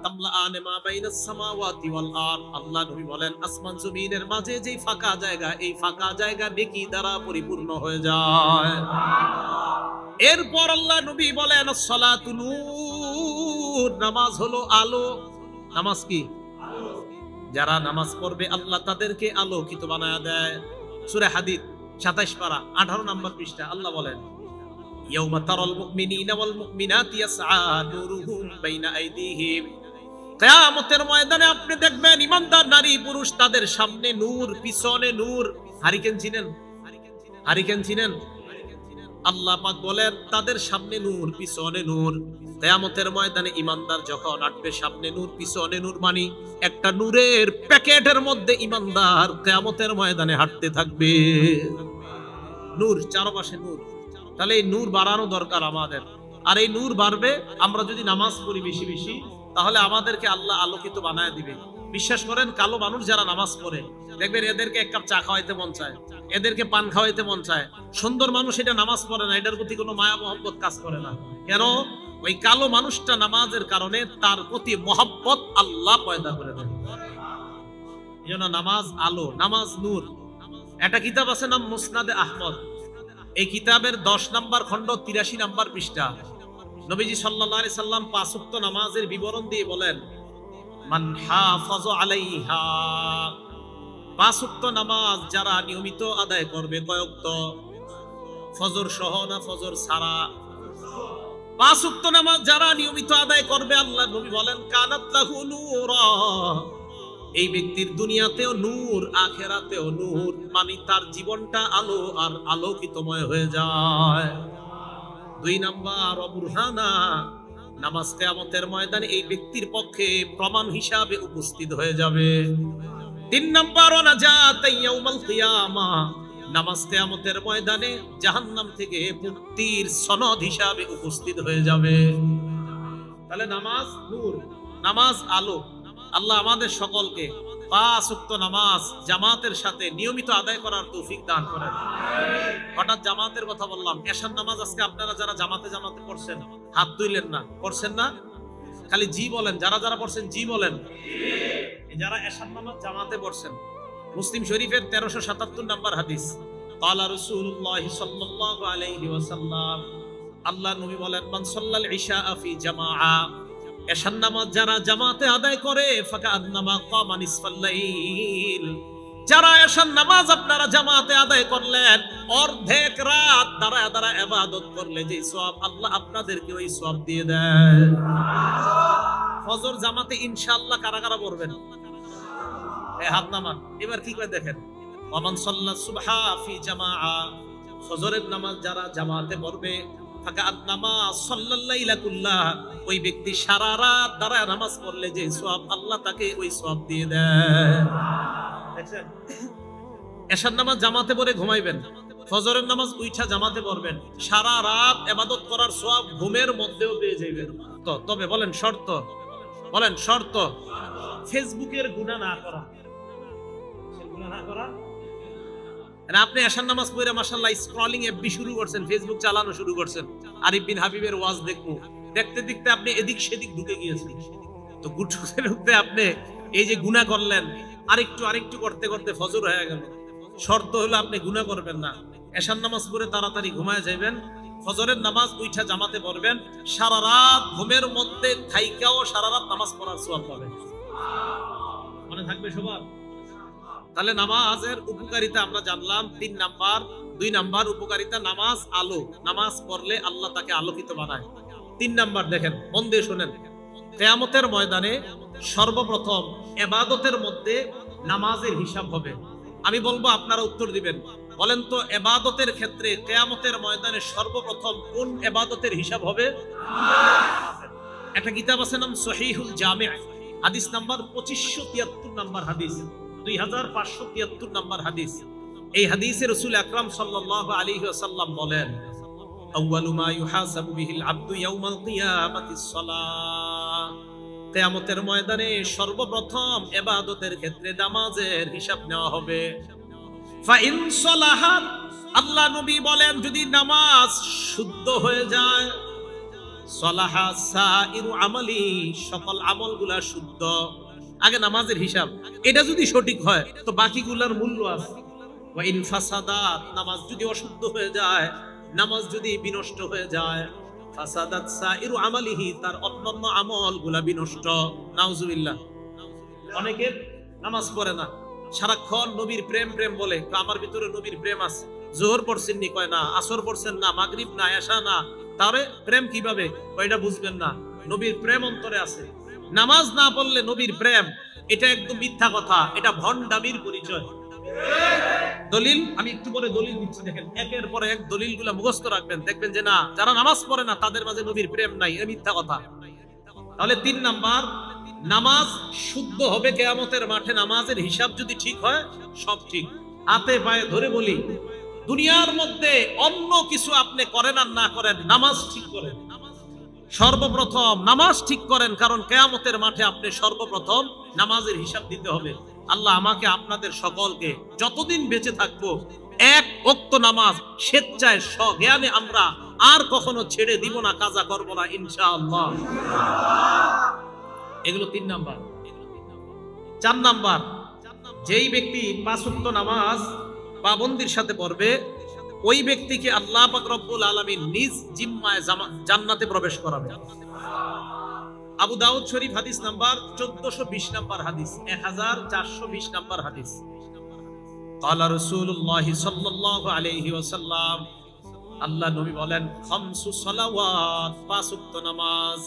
A: তামলাআনে মা বাইনাস সামাওয়াতি ওয়াল আরদ, আল্লাহ নবী বলেন আসমান জমিনের মাঝে যেই ফাঁকা জায়গা, এই ফাঁকা জায়গা নেকি দ্বারা পরিপূর্ণ হয়ে যায়। এরপর আল্লাহ নবী বলেন সালাতু নূর, নামাজ হলো আলো। নামাজ কি? যারা নামাজ পড়বে আল্লাহ তাদেরকে আলোকিত বানায়া দেয়। সূরা হাদীদ 27 পারা 18 নম্বর পৃষ্ঠা আল্লাহ বলেন ইয়াউমা তারাল মুমিনিনা ওয়াল মুমিনাতি ইয়াসআ নূরুহুম বাইনা আইদিহিম, কিয়ামতের ময়দানে আপনি দেখবেন ঈমানদার নারী পুরুষ তাদের সামনে নূর, পিছনে নূর। হারিকেন চিনেন? হারিকেন চিনেন? আল্লাহ পাক বলেন তাদের সামনে নূর, পিছনে নূর। কিয়ামতের ময়দানে ঈমানদার যখন হাঁটবে সামনে নূর পিছনে নূর, মানে একটা নূরের প্যাকেটের মধ্যে ঈমানদার কিয়ামতের ময়দানে হাঁটতে থাকবে। নূর, চারপাশে নূর। তাহলে এই নূর বাড়ানো দরকার আমাদের। আর এই নূর বাড়বে আমরা যদি নামাজ পড়ি বেশি বেশি, তাহলে আমাদেরকে আল্লাহ আলোকিত বানায় দিবে। বিশ্বাস করেন, কালো মানুষ যারা নামাজ পড়ে দেখবেন এদেরকে এক কাপ চা খাওয়াইতে মন চায়, এদেরকে পান খাওয়াইতে মন চায়। সুন্দর মানুষ এটা নামাজ পড়ে না, এটার প্রতি কোনো মায়া মহব্বত কাজ করে না। কেন? ওই কালো মানুষটা নামাজের কারণে তার প্রতি মহব্বত আল্লাহ পয়দা করে দেন। এই জন্য নামাজ আলো, নামাজ নূর। একটা কিতাব আছে নাম মুসনাদে আহমদ। এই কিতাবের 10 নম্বর খণ্ড 83 নম্বর পৃষ্ঠা নবীজি সাল্লাল্লাহু আলাইহি সাল্লাম 5 ওয়াক্ত নামাজের বিবরণ দিয়ে বলেন মান হাফাযা আলাইহা, 5 ওয়াক্ত নামাজ যারা নিয়মিত আদায় করবে। কয় ওয়াক্ত? ফজর সহ না ফজর ছাড়া? 5 ওয়াক্ত নামাজ যারা নিয়মিত আদায় করবে আল্লাহ নবী বলেন কানাত লাহু নূরা, এই ব্যক্তির দুনিয়াতেও নূর আখিরাতেও নূর, মানে তার জীবনটা আলো আর আলোকিতময় হয়ে যায়। 2 নাম্বার বুরহানা, নামাজ কিয়ামতের ময়দানে এই ব্যক্তির পক্ষে প্রমাণ হিসাবে উপস্থিত হয়ে যাবে। 3 নাম্বার নাজাত ইয়াউমাল কিয়ামা, নামাজ কিয়ামতের ময়দানে জাহান্নাম থেকে মুক্তির সনদ হিসাবে উপস্থিত হয়ে যাবে। তাহলে নামাজ নূর, নামাজ আলো। আল্লাহ আমাদের সকলকে 5 ওয়াক্ত নামাজ জামাতের সাথে নিয়মিত আদায় করার তৌফিক দান করেন। হঠাৎ জামাতের কথা বললাম, এশার নামাজ আজকে আপনারা যারা জামাতে জামাতে পড়ছেন হাত তুইলেন না, পড়ছেন না? খালি জি বলেন, যারা যারা পড়ছেন জি বলেন। যারা এশার নামাজ জামাতে পড়ছেন, মুসলিম শরীফের 1377 নম্বর হাদিস, ক্বালা রাসূলুল্লাহ সাল্লাল্লাহু আলাইহি ওয়াসাল্লাম, আল্লাহ নবী বলেন মান সাল্লাল ইশা ফি জামাআ, এশার নামাজ যারা জামাতে আদায় করে ফাকান্নামা কামা নিসফাল লাইল, যারা এশার নামাজ আপনারা জামাতে আদায় করলেন অর্ধেক রাত দাঁড়ায় দাঁড়ায় ইবাদত করলে যে সওয়াব আল্লাহ আপনাদেরকে ওই সওয়াব দিয়ে দেয়। ফজর জামাতে ইনশাআল্লাহ কারা কারা পড়বেন? এই হাত নামান। এবার কি করে দেখেন, ওয়ামান সাল্লা সুবহা ফি জামাআ, ফজরের নামাজ যারা জামাতে পড়বে ফাকান্নামা সাল্লাল লাইলা কুল্লাহ, ওই ব্যক্তি সারা রাত দাঁড়ায় নামাজ পড়লে যে সওয়াব আল্লাহ তাকে ওই সওয়াব দিয়ে দেয়। দেখেন, এশার নামাজ জামাতে পড়ে ঘুমাইবেন, ফজরের নামাজ উইঠা জামাতে পড়বেন, সারা রাত ইবাদত করার সওয়াব ঘুমের মধ্যেও পেয়ে যাবেন। তো তবে বলেন শর্ত, বলেন শর্ত, ফেসবুকের গুনাহ না করা। গুনাহ না করা, আপনি এশার নামাজ পড়ে মাশাআল্লাহ স্ক্রলিং এফবি শুরু করছেন, ফেসবুক চালানো শুরু করছেন, আরিফ বিন হাবিবের ওয়াজ দেখবো, দেখতে দেখতে আপনি এদিক সেদিক ঢুকে গিয়েছেন। তো গুটগুটের উপরে আপনি এই যে গুনাহ করলেন, আরেকটু করতে করতে ফজর হয়ে গেল। শর্ত হলো আপনি গুনাহ করবেন না, এশার নামাজ পড়ে তাড়াতাড়ি ঘুমায় যাবেন, ফজরের নামাজ উইঠা জামাতে পড়বেন, সারা রাত ঘুমের মধ্যে থাইকাও সারা রাত নামাজ পড়ার সওয়াব পাবেন। মনে থাকবে সবার? তাহলে নামাজের উপকারিতা আমরা জানলাম 3 নাম্বার। 2 নাম্বার উপকারিতা নামাজ আলো, নামাজ পড়লে আল্লাহ তাকে আলোকিত বানায়। 3 নাম্বার দেখেন, মন দিয়ে শুনেন, কিয়ামতের ময়দানে সর্বপ্রথম ইবাদতের মধ্যে নামাজের হিসাব হবে। আমি বলবো আপনারা উত্তর দিবেন। বলেন তো ইবাদতের ক্ষেত্রে কিয়ামতের ময়দানে সর্বপ্রথম কোন ইবাদতের হিসাব হবে? একটা কিতাব আছে নাম সহিহুল জামি', হাদিস নাম্বার 2573 নাম্বার হাদিস, 2573 নাম্বার হাদিস। এই হাদিসে রাসূল আকরাম সাল্লাল্লাহু আলাইহি ওয়াসাল্লাম বলেন আউয়ালু মা ইউহাসাবু বিহিল আবদু ইয়াউমাল কিয়ামাতিস সালাহ, কিয়ামতের ময়দানে সর্বপ্রথম ইবাদতের ক্ষেত্রে নামাজের হিসাব নেওয়া হবে। ফা ইন সালাহাত, আল্লাহ নবী বলেন যদি নামাজ শুদ্ধ হয়ে যায়, সলাহা সাইরু আমালি, সকল আমলগুলা শুদ্ধ। আগে নামাজের হিসাব, এটা যদি সঠিক হয় তো বাকিগুলার মূল্য আছে। ওয়া ইন ফাসাদাত, নামাজ যদি অশুদ্ধ হয়ে যায়, নামাজ যদি বিনষ্ট হয়ে যায়, ফাসাদাত সাইরু আমালিহি, তার অন্যান্য আমলগুলা বিনষ্ট। নাউজুবিল্লাহ। অনেকের নামাজ পড়ে না, সারাক্ষণ নবীর প্রেম প্রেম বলে, আমার ভিতরে নবীর প্রেম আছে। জোহর পড়ছেন নি? কয় না। আসর পড়ছেন না, মাগরিব না, এশা না, তাহলে প্রেম কিভাবে? কয়টা বুঝবেন না, নবীর প্রেম অন্তরে আছে। নামাজ না পড়লে নবীর প্রেম, এটা একদম মিথ্যা কথা, এটা ভণ্ডামির পরিচয়। দলিল আমি একটু পরে দলিল দিচ্ছি, দেখেন একের পর এক দলিলগুলো মুখস্থ রাখবেন, দেখবেন যে না, যারা নামাজ পড়ে না তাদের মাঝে নবীর প্রেম নাই, এটা মিথ্যা কথা। তাহলে 3 নাম্বার, নামাজ শুদ্ধ হবে কিয়ামতের মাঠে। নামাজের হিসাব যদি ঠিক হয়, সব ঠিক। হাতে পায়ে ধরে বলি, দুনিয়ার মধ্যে অন্য কিছু আপনি করেন আর না করেন, নামাজ ঠিক করেন। সর্বপ্রথম নামাজ ঠিক করেন, কারণ কিয়ামতের মাঠে আপনি সর্বপ্রথম নামাজের হিসাব দিতে হবে। আল্লাহ আমাকে আপনাদের সকলকে যতদিন বেঁচে থাকবো এক ওয়াক্ত নামাজ স্বেচ্ছায় স্বজ্ঞানে আমরা আর কখনো ছেড়ে দিব না, কাজা করব না ইনশাআল্লাহ। এগুলো 3 নাম্বার। 4 নাম্বার, যেই ব্যক্তি 5 ওয়াক্ত নামাজ পাবন্দির সাথে পড়বে, ওই ব্যক্তিকে আল্লাহ পাক রব্বুল আলামিন নিজ জিম্মায় জান্নাতে প্রবেশ করাবে। আবু দাউদ শরীফ হাদিস নাম্বার 1420 নাম্বার হাদিস, 1420 নাম্বার হাদিস। ক্বালা রাসূলুল্লাহ সাল্লাল্লাহু আলাইহি ওয়াসাল্লাম, আল্লাহ নবী বলেন, খামসু সালাওয়াত, 5 ওয়াক্ত নামাজ,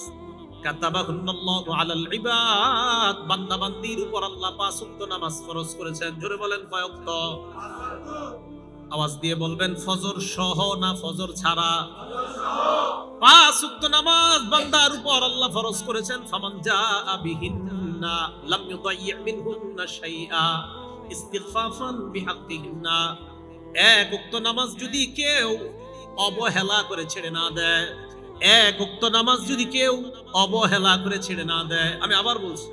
A: কাতাবাহুন্নাল্লাহু আলাল ইবাদ, বান্দা বান্দির উপর আল্লাহ 5 ওয়াক্ত নামাজ ফরজ করেছেন। জোরে বলেন কয় ওয়াক্ত? আওয়াজ দিয়ে বলবেন, ফজর সহ না ফজর ছাড়া? 5 ওয়াক্ত নামাজ বান্দার উপর আল্লাহ ফরজ করেছেন। ফামান জাআ বিহিন্না লাম ইউদাইয়্যি মিনহুন্না শাইআ ইস্তিগফাফান বিহাক্কিহিন্না। 1 ওয়াক্ত নামাজ যদি কেউ অবহেলা করে ছেড়ে না দেয়, 1 ওয়াক্ত নামাজ যদি কেউ অবহেলা করে ছেড়ে না দেয়, আমি আবার বলছি,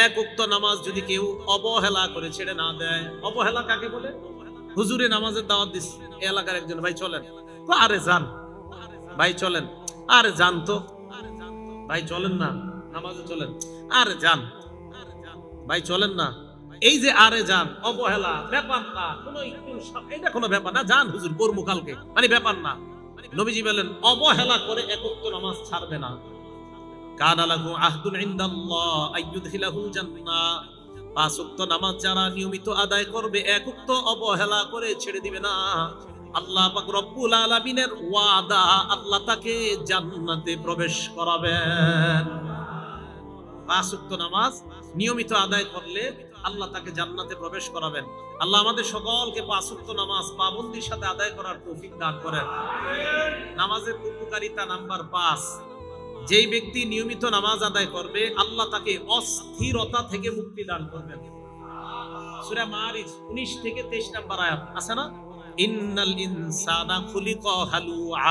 A: 1 ওয়াক্ত নামাজ যদি কেউ অবহেলা করে ছেড়ে না দেয়। অবহেলা কাকে বলে? হুজুরে নামাজের দাওয়াত দিচ্ছে, এলাকার একজন ভাই চলেন, আরে যান ভাই চলেন, আরে যান তো ভাই চলেন না নামাজে চলেন, আরে যান ভাই চলেন না। এই যে আরে যান, অবহেলা, ব্যাপার না, এটা কোনো ব্যাপার না, যান হুজুর করবো কালকে, মানে ব্যাপার না। নবীজি বলেন, অবহেলা করে 1 ওয়াক্ত নামাজ ছাড়বে না। কানা লাহু আহদুন ইনদাল্লাহ আইয়ুদখিলাহুল জান্নাহ। 5 ওয়াক্ত নামাজ যারা নিয়মিত আদায় করবে, 1 ওয়াক্ত অবহেলা করে ছেড়ে দিবে না, আল্লাহ পাক রব্বুল আলামিনের ওয়াদা, আল্লাহ তাকে জান্নাতে প্রবেশ করাবেন। 5 ওয়াক্ত নামাজ নিয়মিত আদায় করলে আল্লাহ তাকে জান্নাতে প্রবেশ করাবেন। আল্লাহ আমাদের সকলকে 5 ওয়াক্ত নামাজ পাবন্দির সাথে আদায় করার তৌফিক দান করেন। নামাজের উপকারিতা নাম্বার 5, যেই ব্যক্তি নিয়মিত নামাজ আদায় করবে, আল্লাহ তাকে অস্থিরতা থেকে মুক্তি দান করবেন। সূরা মারিজ 19 থেকে 23 নাম্বার আয়াত আছে না, ইন্নাল ইনসানা খুলিকা হালুআ,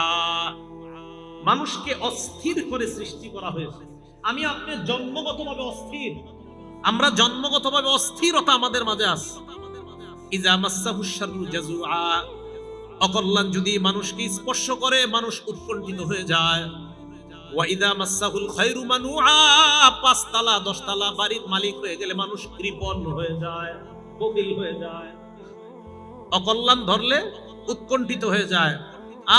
A: মানুষকে অস্থির করে সৃষ্টি করা হয়েছে। আমি আপনি জন্মগতভাবে অস্থির, আমরা জন্মগতভাবে অস্থিরতা আমাদের মাঝে আছে। ইজা মাসসাহু শাররু জাজুআ, অকল্যাণ যদি মানুষকে স্পর্শ করে মানুষ উৎকণ্ঠিত হয়ে যায়। ওয়া ইজা মাসসাহুল খায়রু মানুআ, 5 তলা 10 তলা বাড়ির মালিক হয়ে গেলে মানুষ কৃপণ হয়ে যায়, বকিল হয়ে যায়। অকল্যাণ ধরলে উৎকণ্ঠিত হয়ে যায়।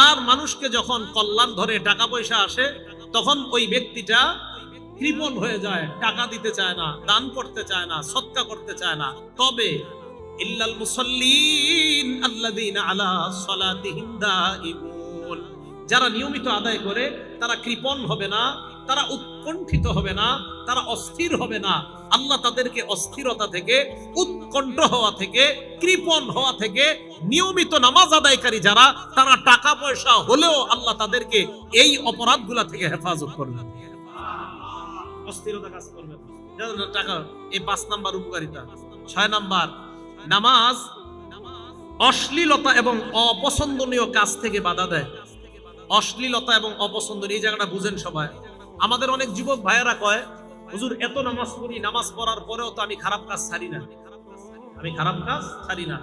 A: আর মানুষকে যখন কল্যাণ ধরে, টাকা পয়সা আসে, তখন ওই ব্যক্তিটা কৃপণ হয়ে যায়, টাকা দিতে চায় না, দান করতে চায় না, সদকা করতে চায় না। তবে ইল্লাল মুসাল্লিন আল্লাযীনা আলা সালাতিহিম দাঈমুন, যারা নিয়মিত আদায় করে তারা কৃপণ হবে না, তারা উৎকণ্ঠিত হবে না, তারা অস্থির হবে না। আল্লাহ তাদেরকে অস্থিরতা থেকে, উৎকণ্ঠ হওয়া থেকে, কৃপণ হওয়া থেকে, নিয়মিত নামাজ আদায়কারী যারা, তারা টাকা পয়সা হলেও আল্লাহ তাদেরকে এই অপরাধগুলা থেকে হেফাজত করবেন, অস্থিরতা কাজ করবে টাকা। এই 5 নাম্বার উপকারিতা। 6 নাম্বার, নামাজ অশ্লীলতা এবং অপছন্দনীয় কাজ থেকে বাধা দেয়। অশ্লীলতা এবং অপছন্দনীয়, এই জায়গাটা বুঝেন সবাই। আমাদের অনেক যুবক ভাইয়েরা কয়, হুজুর এত নামাজ পড়ি, নামাজ পড়ার পরেও তো আমি খারাপ কাজ ছাড়ি না, আমি খারাপ কাজ ছাড়ি না।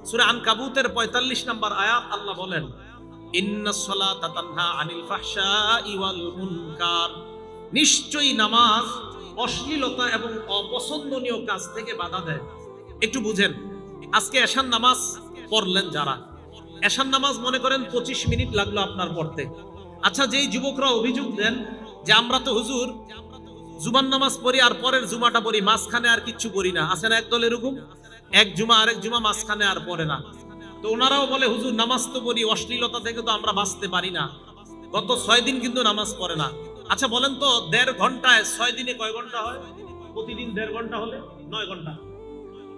A: সূরা আনকাবুতের 45 নাম্বার আয়াত আল্লাহ বলেন, ইন্নাস সালাতা তানহা আনিল ফাহশাই ওয়াল মুনকার, নিশ্চয়ই নামাজ অশ্লীলতা এবং অপছন্দনীয় কাজ থেকে বাধা দেয়। একটু বুঝেন, আজকে এশার নামাজ পড়লেন যারা, এশার নামাজ মনে করেন 25 মিনিট লাগলো আপনার পড়তে। আচ্ছা, যেই যুবকরা অভিযোগ দেন যে আমরা তো হুজুর জুমার নামাজ পড়ি আর পরের জুমাটা পড়ি, মাঝখানে আর কিচ্ছু পড়ি না, আছে না একদল এরকম, এক জুমা আরেক জুমা মাঝখানে আর পড়ে না, তো ওনারাও বলে হুজুর নামাজ তো পড়ি, অশ্লীলতা থেকে তো আমরা বাঁচতে পারি না, গত 6 দিন কিন্তু নামাজ পড়ে না। আচ্ছা বলেন তো, 1.5 ঘন্টায় 6 দিনে কয় ঘন্টা হয়? প্রতিদিন 1.5 ঘন্টা হলে 9 ঘন্টা।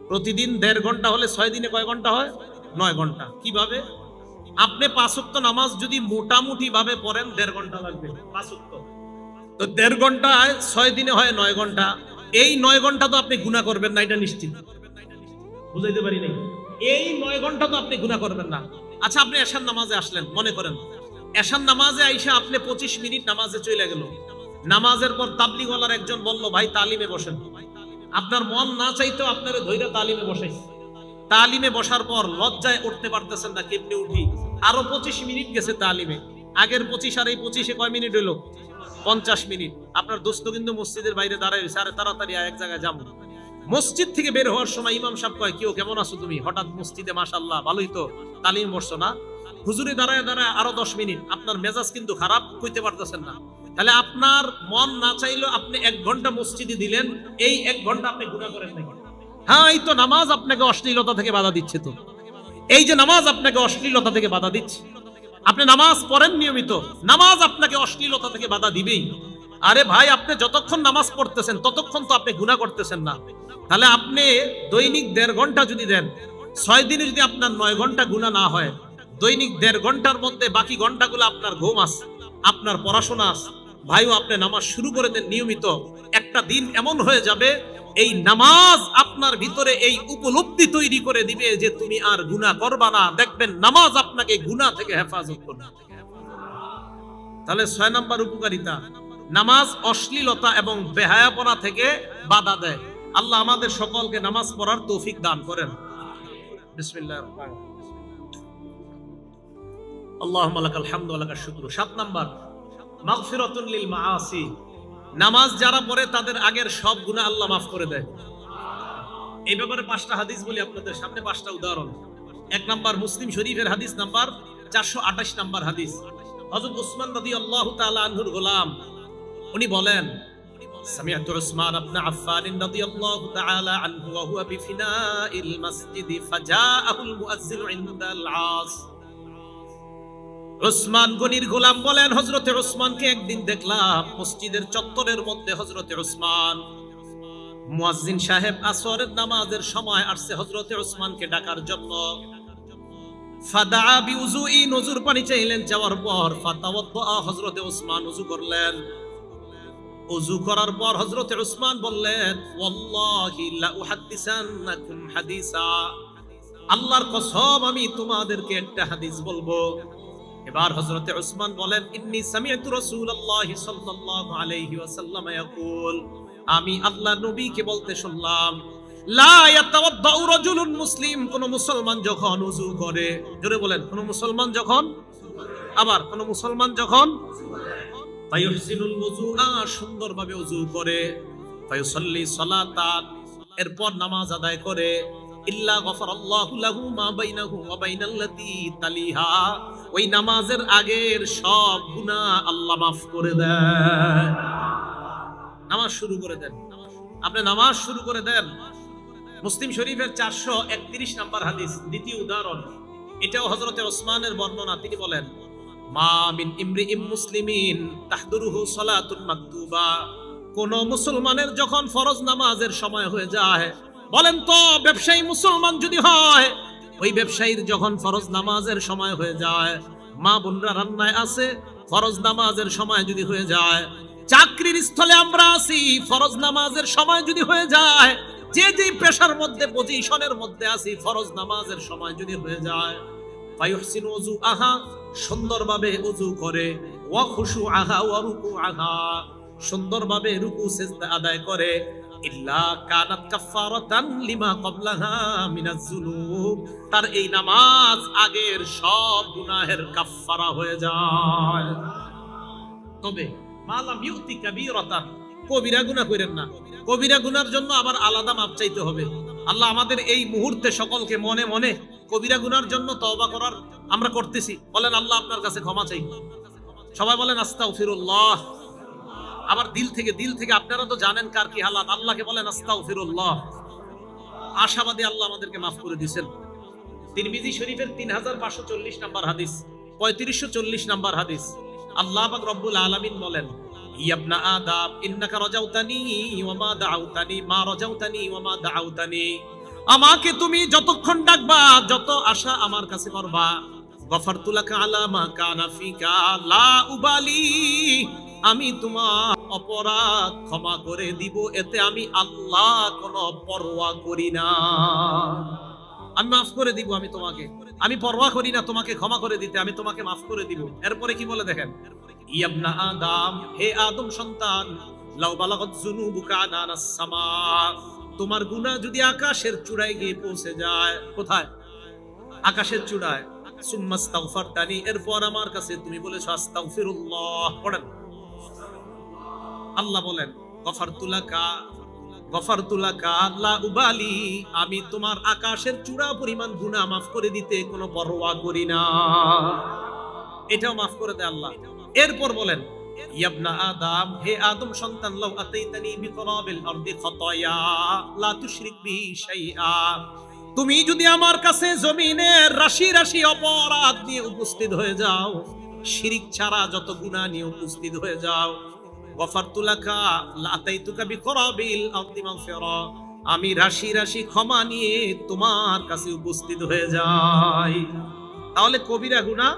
A: প্রতিদিন 1.5 ঘন্টা হলে 6 দিনে কয় ঘন্টা হয়? 9 ঘন্টা। কিভাবে? আপনি 5 ওয়াক্ত নামাজ যদি মোটামুটি ভাবে পড়েন 1.5 ঘন্টা লাগবে 5 ওয়াক্ত, তো 1.5 ঘন্টায় 6 দিনে হয় 9 ঘন্টা। এই 9 ঘন্টা তো আপনি গুনাহ করবেন না, এটা নিশ্চিত। বুঝাইতে পারি নাই? এই 9 ঘন্টা তো আপনি গুনাহ করবেন না। আচ্ছা, আপনি এশার নামাজে আসলেন, মনে করেন এশার নামাজে আইসা আপনি 25 মিনিট নামাজে চলে গেল। নামাজের পর তাবলীগওয়ালার একজন বলল, ভাই তালিমে বসেন। আপনার মন না চাইতো আপনারে ধইরা তালিমে বসাইছে। তালিমে বসার পর লজ্জায় উঠতে পারতেছেন না, কেমনে উঠি? আরো 25 মিনিট গেছে তালিমে, আগের 25 আর এই 25-এ কয় মিনিট হলো? 50 মিনিট। আপনার দোস্ত কিন্তু মসজিদের বাইরে দাঁড়ায় রয়েছে, আরে তাড়াতাড়ি এক জায়গায় যাবো। মসজিদ থেকে বের হওয়ার সময় ইমাম সাহেব কয়, কিও কেমন আছো তুমি? হঠাৎ মসজিদে, মাশাআল্লাহ ভালোই তো, তালিম বসছো না? হুজুরে দাঁড়ায় দাঁড়ায় আরো 10 মিনিট। আপনার মেজাজ কিন্তু খারাপ, কইতে পারতেছেন না। তাহলে আপনার মন না চাইলেও আপনি 1 ঘন্টা মসজিদে দিলেন, এই 1 ঘন্টা আপনি গুনাহ করেন নাকি? হ্যাঁ, এই তো নামাজ আপনাকে অশ্লীলতা থেকে বাধা দিচ্ছে। তো এই যে নামাজ আপনাকে অশ্লীলতা থেকে বাধা দিচ্ছে, আপনি নামাজ পড়েন নিয়মিত, নামাজ আপনাকে অশ্লীলতা থেকে বাধা দিবেই। আরে ভাই, আপনি যতক্ষণ নামাজ পড়তেছেন ততক্ষণ তো আপনি গুনাহ করতেছেন না। তাহলে আপনি দৈনিক 1.5 ঘন্টা যদি দেন, 6 দিনে যদি আপনার 9 ঘন্টা গুনাহ না হয়, দৈনিক 1.5 ঘন্টার মধ্যে বাকি ঘন্টাগুলো আপনার ঘুম আছে, আপনার পড়াশোনা আছে। ভাইও আপনি নামাজ শুরু করে দেন নিয়মিত, একটা দিন এমন হয়ে যাবে এই নামাজ আপনার ভিতরে এই উপলব্ধি তৈরি করে দিবে যে তুমি আর গুনাহ করবা না। দেখবেন নামাজ আপনাকে গুনাহ থেকে হেফাজত করবে। তাহলে 6 নাম্বার উপকারিতা, নামাজ অশ্লীলতা এবং বেহায়াপনা থেকে বাধা দেয়। আল্লাহ আমাদের সকলকে নামাজ পড়ার তৌফিক দান করেন। বিসমিল্লাহির রহমানির রহিম। আল্লাহুম্মা লাকাল হামদু ওয়া লাকাশ শুকরু। 7 নাম্বার, মাগফিরাতুন লিল মাআসি, নামাজ যারা পড়ে তাদের আগের সব গুনাহ আল্লাহ মাফ করে দেয়। এই ব্যাপারে 5টা হাদিস বলি আপনাদের সামনে, 5টা উদাহরণ। 1 নাম্বার, মুসলিম শরীফের হাদিস নাম্বার 428 নাম্বার হাদিস। হযরত উসমান রাদিয়াল্লাহু তাআলা আনহুর গোলাম, উনি বলেন, সামিআতু উসমান ইবনে আফফান রাদিয়াল্লাহু তাআলা আনহু ওয়া হুয়া বিফিনাইল মাসজিদ ফাজাআহুল মুআজ্জিনু ইনদাল আস। উসমান গনির গোলাম বলেন, হযরতে উসমানকে একদিন দেখলাম মসজিদের চত্বরের মধ্যে। হযরতে উসমান, মুয়াজ্জিন সাহেব আসরের নামাজের সময় আসছে হযরতে উসমানকে ডাকার জন্য। ফাদা বিউজুই, নজুর পানি চাইলেন, যাওয়ার পর ফাতাওয়াদ্দা, হযরতে উসমান ওযু করলেন। ওযু করার পর হযরতে উসমান বললেন, ওয়াল্লাহি লা উহাদ্দিসান্নাকুম হাদিসা, আল্লাহর কসম আমি তোমাদেরকে একটা হাদিস বলবো। এবার হযরতে উসমান বলেন, ইন্নী সামি'তু রাসূলুল্লাহি সাল্লাল্লাহু আলাইহি ওয়াসাল্লাম ইয়াকুল, আমি আল্লাহর নবীকে বলতে শুনলাম, লা ইয়াতাওয়াদ্দাউ রাজুলুন মুসলিম, কোন মুসলমান যখন ওযু করে, জোরে বলেন, কোন মুসলমান যখন, আবার কোন মুসলমান যখন, ফায়ুহসিনুল ওযুআ, সুন্দরভাবে ওযু করে, ফায়ুসাল্লি সালাতান, এরপর নামাজ আদায় করে, ইল্লা গফারাল্লাহু লাহু মা বাইনাহু ওয়া বাইনাল্লাতী তালিহা, ওই নামাজের আগের সব গুনাহ আল্লাহ মাফ করে দেন। নামাজ শুরু করে দেন, আপনি নামাজ শুরু করে দেন। মুসলিম শরীফের 431 নাম্বার হাদিস, দ্বিতীয় উদাহরণ। এটাও হযরতে ওসমানের বর্ণনা। তিনি বলেন, মা মিন ইমরিইম মুসলিমিন তাহদুরুহু সালাতুন মাকতুবা, কোন মুসলমানের যখন ফরজ নামাজের সময় হয়ে যায়, বলেন তো ব্যবসায়ী মুসলমান যদি হয়, ওই ব্যবসায়ীর যখন ফরজ নামাজের সময় হয়ে যায়, মা বোনরা রান্নায় আছে, ফরজ নামাজের সময় যদি হয়ে যায়, চাকরির স্থলে আমরা আছি, ফরজ নামাজের সময় যদি হয়ে যায়, যে যে পেশার মধ্যে পজিশনের মধ্যে আছি, ফরজ নামাজের সময় যদি হয়ে যায়, ফায়ুহসিনু ওযুআহা, সুন্দরভাবে ওযু করে, ওয়া খুশুআহা ওয়া রুকুআহা, সুন্দরভাবে রুকু সিজদা আদায় করে, ইল্লা কানাত কাফফারাতান লিমা ক্বাবলাহা মিনাজ যুনুব, তার এই নামাজ আগের সব গুনাহের কাফফারা হয়ে যায়। তবে মালাম ইউতি কাবীরাতান, কবিরা গুনাহ করেন না। কবিরা গুনার জন্য আবার আলাদা মাপ চাইতে হবে। আল্লাহ আমাদের এই মুহূর্তে সকলকে মনে মনে কবিরা গুনার জন্য তওবা করার আমরা করতেছি। বলেন আল্লাহ আপনার কাছে ক্ষমা চাই। সবাই বলেন আস্তাগফিরুল্লাহ। আবার দিল থেকে আপনারা তো জানেন কার কি হালাত, আল্লাহকে বলেন আস্তাগফিরুল্লাহ। আশাবাদী আল্লাহ আমাদেরকে মাফ করে দিয়েছেন। তিরমিজি শরীফের 3540 নম্বর হাদিস, 3540 নম্বর হাদিস, আল্লাহ পাক রব্বুল আলামিন বলেন, ইবনা আদম ইন্নাকা রাজাউতানি ওয়া মা দাউতানি মা রাজাউতানি ওয়া মা দাউতানি, আমাকে তুমি যতক্ষণ ডাকবা, যত আশা আমার কাছে করবা, গফারতু লাকা আলা মা কানা ফিকা লা উবালি, আমি তোমার অপরাধ ক্ষমা করে দিব, এতে আমি আল্লাহ কোনো পরোয়া করি না। আমি মাফ করে দিব, আমি তোমাকে, আমি পরোয়া করি না তোমাকে ক্ষমা করে দিতে, আমি তোমাকে মাফ করে দিব। এরপরে কি বলে দেখেন, ইবনা আদম, হে আদম সন্তান, লাউ বালাগাত যুনুবুকা আনানাস সামা, তোমার গুনাহ যদি আকাশের চূড়ায় গিয়ে পৌঁছে যায়, কোথায়? আকাশের চূড়ায়, সুম্মাস্তাগফারতানি, এরপর আমার কাছে তুমি বলেছো আস্তাগফিরুল্লাহ, পড়েন। আল্লাহ বলেন গফারতু লাকা লা উবালি, আমি তোমার আকাশের চূড়া পরিমাণ গুনাহ মাফ করে দিতে কোনো পরোয়া করি না। এটাও মাফ করে দেয় আল্লাহ। এরপর বলেন, ইবনা আদম, হে আদম সন্তান, লাউ আতাইতানি বিকরাবিল আরদি খাতায়া লা তুশরিক বিহি শাইআ, তুমি যদি আমার কাছে জমিনের রাশি রাশি অপরাধ নিয়ে উপস্থিত হয়ে যাও, শিরিক ছাড়া যত গুনাহ নিয়ে উপস্থিত হয়ে যাও, গফারতু লাকা লা আতাইতুকা বিকরাবিল আরদি মাগফিরা, আমি রাশি রাশি ক্ষমা নিয়ে তোমার কাছে উপস্থিত হয়ে যাই। তাহলে কবিরা গুনাহ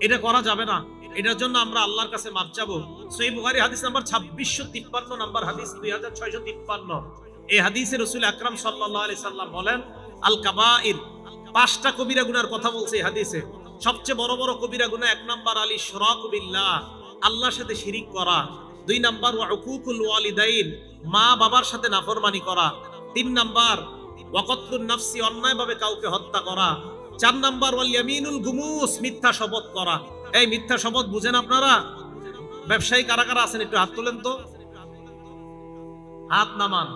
A: এটা করা যাবে না, এটার জন্য আমরা আল্লাহর কাছে মাপ চাবো। সহিহ বুখারী হাদিস নাম্বার 2653 নাম্বার হাদিস, 2653, এই হাদিসে রাসূল আকরাম সাল্লাল্লাহু আলাইহি সাল্লাম বলেন, আল কাবাইর, 5টা কবিরা গুনার কথা বলছে এই হাদিসে। সবচেয়ে বড় বড় কবিরা গুনাহ, 1 নাম্বার আল ইশরাকু বিল্লাহ, আল্লাহর সাথে শিরিক করা। 2 নাম্বার ওয়া উকুকুল ওয়ালিদাইন, মা বাবার সাথে নাফরমানি করা। 3 নাম্বার ওয়া কতলুন নাফসি, অন্যায়ভাবে কাউকে হত্যা করা। 4 নাম্বার ওয়াল ইয়ামিনুল গুমুস, মিথ্যা শপথ করা। এই মিথ্যা শপথ বুঝেন আপনারা? ব্যবসায়ী কারা কারা আছেন একটু হাত তোলেন তো, হাত নামান।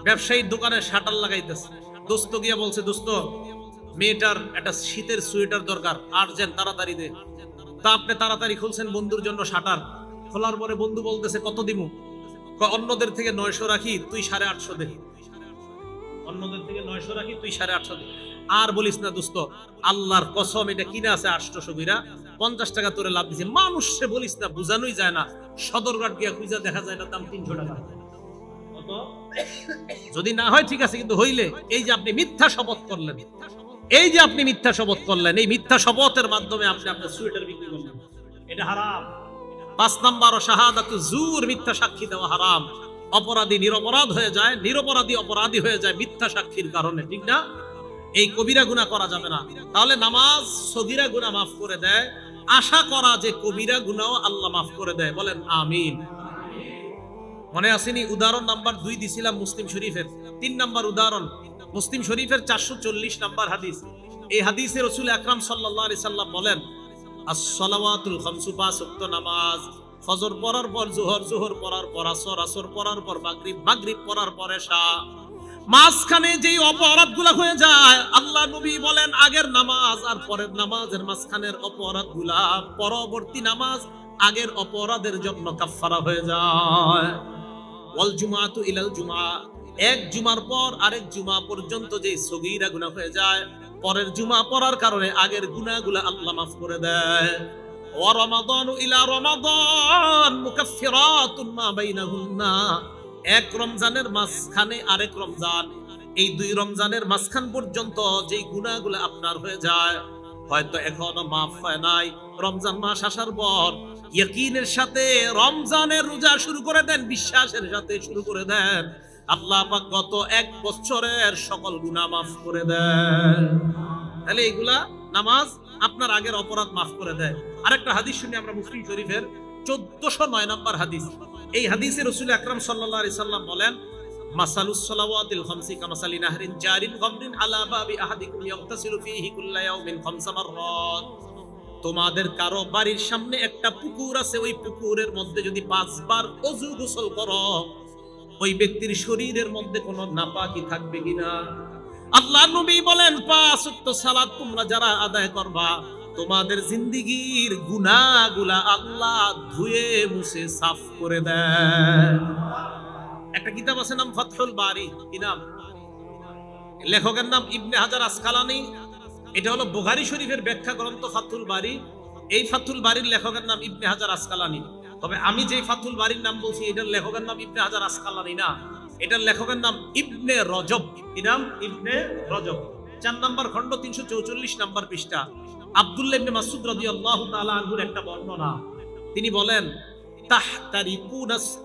A: ব্যবসায়ীর দোকানে শাটার লাগাইতেছে, দোস্ত গিয়া বলছে, দোস্ত মেয়েটার একটা শীতের সোয়েটার দরকার, আর্জেন্ট, তাড়াতাড়ি দে। তা আপনি তাড়াতাড়ি খুলছেন বন্ধুর জন্য শাটার, খোলার পরে বন্ধু বলতেছে কত দিমু? অন্যদের থেকে 900 রাখি, তুই 850 দে। অন্যদের থেকে 900 রাখি, তুই 850 দে। আর বলিস না দোস্ত, আল্লাহর কসম এটা কিনা আছে 800 কইরা, 50 টাকা তোরে লাভ দিছে। মানুষে বলিস না, বুঝানোই যায় না। সদরঘাট গিয়া খুঁজা দেখা যায় না, দাম 300 টাকা। কত? যদি না হয় ঠিক আছে, কিন্তু হইলে এই যে আপনি মিথ্যা শপথ করলেন, এই যে আপনি মিথ্যা শপথ করলেন, এই মিথ্যা শপথের মাধ্যমে আপনি আপনার সোয়েটার বিক্রি করলেন, এটা হারাম। 5 নাম্বার শাহাদাতু জুর, মিথ্যা সাক্ষী দেওয়া হারাম। অপরাধী নিরপরাধ হয়ে যায়, নিরপরাধী অপরাধী হয়ে যায় মিথ্যা সাক্ষীর কারণে, ঠিক না? এই কবিরা গুনাহ করা যাবে না। তাহলে নামাজ সগীরা গুনাহ মাফ করে দেয়, আশা করা যে কবিরা গুনাহ আল্লাহ মাফ করে দেয়। বলেন আমিন। মনে আসেনি? উদাহরণ নাম্বার 2 দিছিলাম মুসলিম শরীফের। 3 নাম্বার উদাহরণ মুসলিম শরীফের 440 নাম্বার হাদিস। এই হাদিসে রাসূল আকরাম সাল্লাল্লাহু আলাইহি সাল্লাম বলেন, আস-সালাওয়াতুল খামসু, 5 ওয়াক্ত নামাজ, ফজর পড়ার পর যোহর, যোহর পড়ার পর আসর, আসর পড়ার পর মাগরিব, মাগরিব পড়ার পর এশা। মাঝখানে যেই অপরাধগুলো হয়ে যায়, আল্লাহ নবী বলেন আগের নামাজ আর পরের নামাজের মাঝখানের অপরাধগুলা পরবর্তী নামাজ আগের অপরাধের জন্য কাফফারা হয়ে যায়। ওয়াল জুমাতু ইলাল জুমা, এক জুমার পর আরেক জুমা পর্যন্ত যে সগীরা গুনাহ হয়ে যায়, পরের জুমা পড়ার কারণে আগের গুনাহগুলো আল্লাহ মাফ করে দেয়। ওয়া রমাদানু ইলা রমাদান মুকাফফিরাতুন মা বাইনাহুন্না, এক রমজানের মাঝখানে আরেক রমজান, এই 2 রমজানের মাঝখান পর্যন্ত যেই গুনাহগুলো আপনার হয়ে যায়, হয়তো এখনো মাফ হয় নাই, রমজান মাস আসার পর ইয়াকিনের সাথে রমজানের রোজা শুরু করে দেন, বিশ্বাসের সাথে শুরু করে দেন, আল্লাহ পাক গত 1 বছরের সকল গুনাহ মাফ করে দেন। তাহলে এইগুলা নামাজ আপনার আগের অপরাধ মাফ করে দেয়। আরেকটা হাদিস শুনি আমরা, মুসলিম শরীফের 1409 নম্বর হাদিস। এই হাদিসে রাসূল আকরাম সাল্লাল্লাহু আলাইহি সাল্লাম বলেন, মাসালুস সালাওয়াতিল খামসি কামাসালি নাহরিন জারিন গামরিন আলা বাবি আহাদিকুম ইয়াগতাসিলু ফীহি কুল্লা ইয়াউমিন খামসা মাররাত। তোমাদের কারো বাড়ির সামনে একটা পুকুর আছে, ওই পুকুরের মধ্যে যদি 5 বার ওযু গোসল করো, ওই ব্যক্তির শরীরের মধ্যে কোনো নাপাকি থাকবে কিনা? আল্লাহ নবী বলেন 5 ওয়াক্ত সালাত তোমরা যারা আদায় করবা, তোমাদের জিন্দেগীর গুনাহগুলা আল্লাহ ধুয়ে মুছে সাফ করে দেন। একটা কিতাব আছে নাম ফাতহুল বারি, কি নাম? লেখকের নাম ইবনে হাজার আসকালানী। এটা হলো বুখারী শরীফের ব্যাখ্যা গ্রন্থ ফাতহুল বারি। এই ফাতহুল বারির লেখকের নাম ইবনে হাজার আসকালানী। তবে আমি যে ফাতহুল বারির নাম বলছি, এটার লেখকের নাম ইবনে হাজার আসকালানী না, এটার লেখকের নাম ইবনে রজব। কি নাম? ইবনে রজব। 4 নম্বর খণ্ড 344 নম্বর পৃষ্ঠা। আব্দুল্লাহ ইবনে মাসউদ রাদিয়াল্লাহু তাআলা আনহুর একটা বর্ণনা। তিনি বলেন,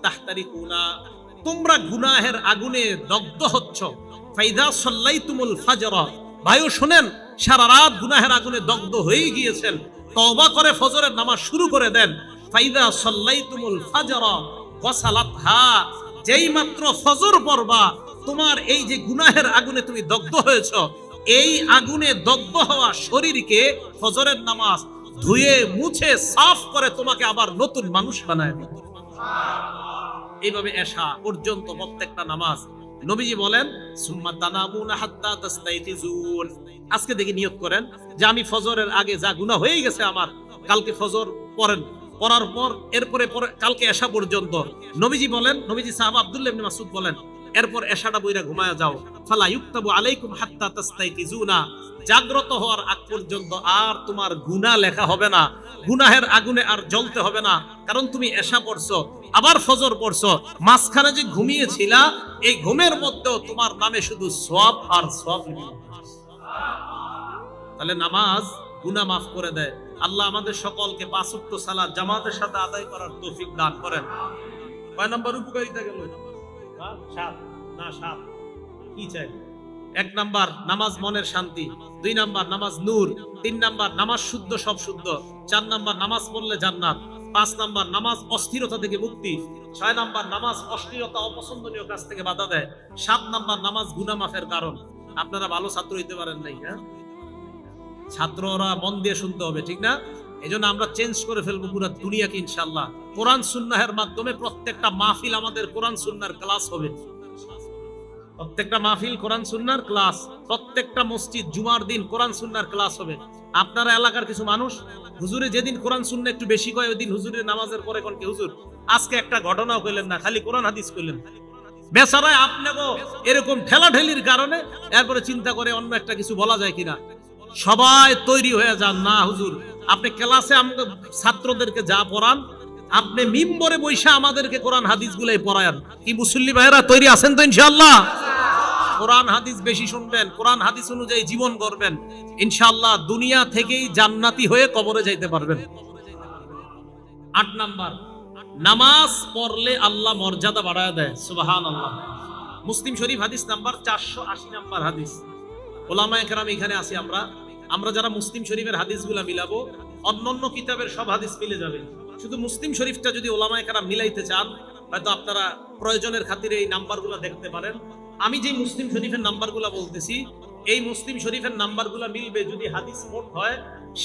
A: তাহতারিকুনা, তোমরা গুনাহের আগুনে দগ্ধ হচ্ছ। ফাইদা সাল্লাইতুমুল ফাজর, ভাইও শুনেন, সারা রাত গুনাহের আগুনে দগ্ধ হয়ে গিয়েছেন, তওবা করে ফজরের নামাজ শুরু করে দেন। ফাইদা সাল্লাইতুমুল ফাজর ওয়াসালাতহা, যেই মাত্র ফজর পড়বা, তোমার এই যে গুনাহের আগুনে তুমি দগ্ধ হয়েছো, এই আগুনে দগ্ধ হওয়া শরীরকে ফজরের নামাজ ধুয়ে মুছে সাফ করে তোমাকে আবার নতুন মানুষ বানায় দেবে। এইভাবে এশা পর্যন্ত প্রত্যেকটা নামাজ। নবীজি বলেন, সুম্মা তানামুনা হাত্তা তাস্তাইকিজুন, আজকে দেখি নিয়ত করেন যে আমি ফজরের আগে যা গুনাহ হয়ে গেছে আমার, কালকে ফজর পড়েন, পড়ার পর এরপরে কালকে এশা পর্যন্ত। নবীজি বলেন, নবীজি সাহাবা আব্দুল্লাহ ইবনে মাসউদ বলেন, এরপর এশাটা বইরা ঘুমায়া যাও। ফালা ইউক্তাবু আলাইকুম হাত্তা তাস্তাইকিজুনা, জাগ্রত হওয়ার আগ পর্যন্ত আর তোমার গুনাহ লেখা হবে না, গুনাহের আগুনে আর জ্বলতে হবে না, কারণ তুমি এশা পড়ছো, আবার ফজর পড়ছো, মাঝখানে যে ঘুমিয়েছিলা, এই ঘুমের মধ্যেও তোমার নামে শুধু সওয়াব আর সওয়াব। তাহলে নামাজ গুনাহ মাফ করে দেয়। আল্লাহ আমাদের সকলকে 5 ওয়াক্ত সালাত জামাতের সাথে আদায় করার তৌফিক দান করেন। কয় নাম্বার উপকারিতা গেল? 7 না 7 কি চাই? 1 নাম্বার নামাজ মনের শান্তি, 2 নাম্বার নামাজ নূর, 3 নাম্বার নামাজ শুদ্ধ সব শুদ্ধ, 4 নাম্বার নামাজ পড়লে জান্নাত, 5 নাম্বার নামাজ অস্থিরতা থেকে মুক্তি, 6 নাম্বার নামাজ অশ্লীলতা অপছন্দনীয় কাজ থেকে বাধা দেয়, 7 নাম্বার নামাজ গুনাহ মাফের কারণ। আপনারা ভালো ছাত্র হইতে পারেন নাই, হ্যাঁ? ছাত্ররা মন দিয়ে শুনতে হবে, ঠিক না? এজন্য আমরা চেঞ্জ করে ফেলবো পুরো দুনিয়াকে ইনশাআল্লাহ। কোরআন সুন্নাহের মাধ্যমে প্রত্যেকটা মাহফিল আমাদের কোরআন সুন্নাহর ক্লাস হবে। প্রত্যেকটা মাহফিল কোরআন সুন্নাহর ক্লাস, প্রত্যেকটা মসজিদ জুমার দিন কোরআন সুন্নাহর ক্লাস হবে। আপনারা এলাকার কিছু মানুষ হুজুরে যেদিন কোরআন সুন্নাহ একটু বেশি কয়, ওই দিন হুজুরের নামাজের পরে কোন কি হুজুর আজকে একটা ঘটনাও কইলেন না, খালি কোরআন হাদিস কইলেন। বেচারায় আপনাকে এরকম ঠেলাঠেলির কারণে এরপরে চিন্তা করে অন্য একটা কিছু বলা যায় কিনা। সবাই তৈরি হয়ে যান না হুজুর, আপনি ক্লাসে আমাদের ছাত্রদেরকে যা পড়ান, আপনি মিম্বরে বৈশা আমাদেরকে কোরআন হাদিস গুলাই পড়ায়েন। কি মুসল্লি ভাইরা তৈরি আছেন তো ইনশাআল্লাহ? কোরআন হাদিস বেশি শুনবেন, কোরআন হাদিস অনুযায়ী জীবন করবেন, ইনশাআল্লাহ দুনিয়া থেকেই জান্নাতি হয়ে কবরে যাইতে পারবেন। 8 নাম্বার, নামাজ পড়লে আল্লাহ মর্যাদা বাড়ায় দেয়। সুবহানাল্লাহ। মুসলিম শরীফ হাদিস নাম্বার 480 নাম্বার হাদিস। ওলামায়ে কেরাম এখানে আছি আমরা যারা মুসলিম শরীফের হাদিসগুলা মিলাবো, অন্যান্য কিতাবের সব হাদিস মিলে যাবে, শুধু মুসলিম শরীফটা যদি ওলামায়ে কেরাম মিলাইতে চান, হয়তো আপনারা প্রয়োজনের খাতিরে এই নাম্বারগুলো দেখতে পারেন। আমি যে মুসলিম শরীফের নাম্বারগুলো বলতেছি, এই মুসলিম শরীফের নাম্বারগুলো মিলবে যদি হাদিস মোট হয়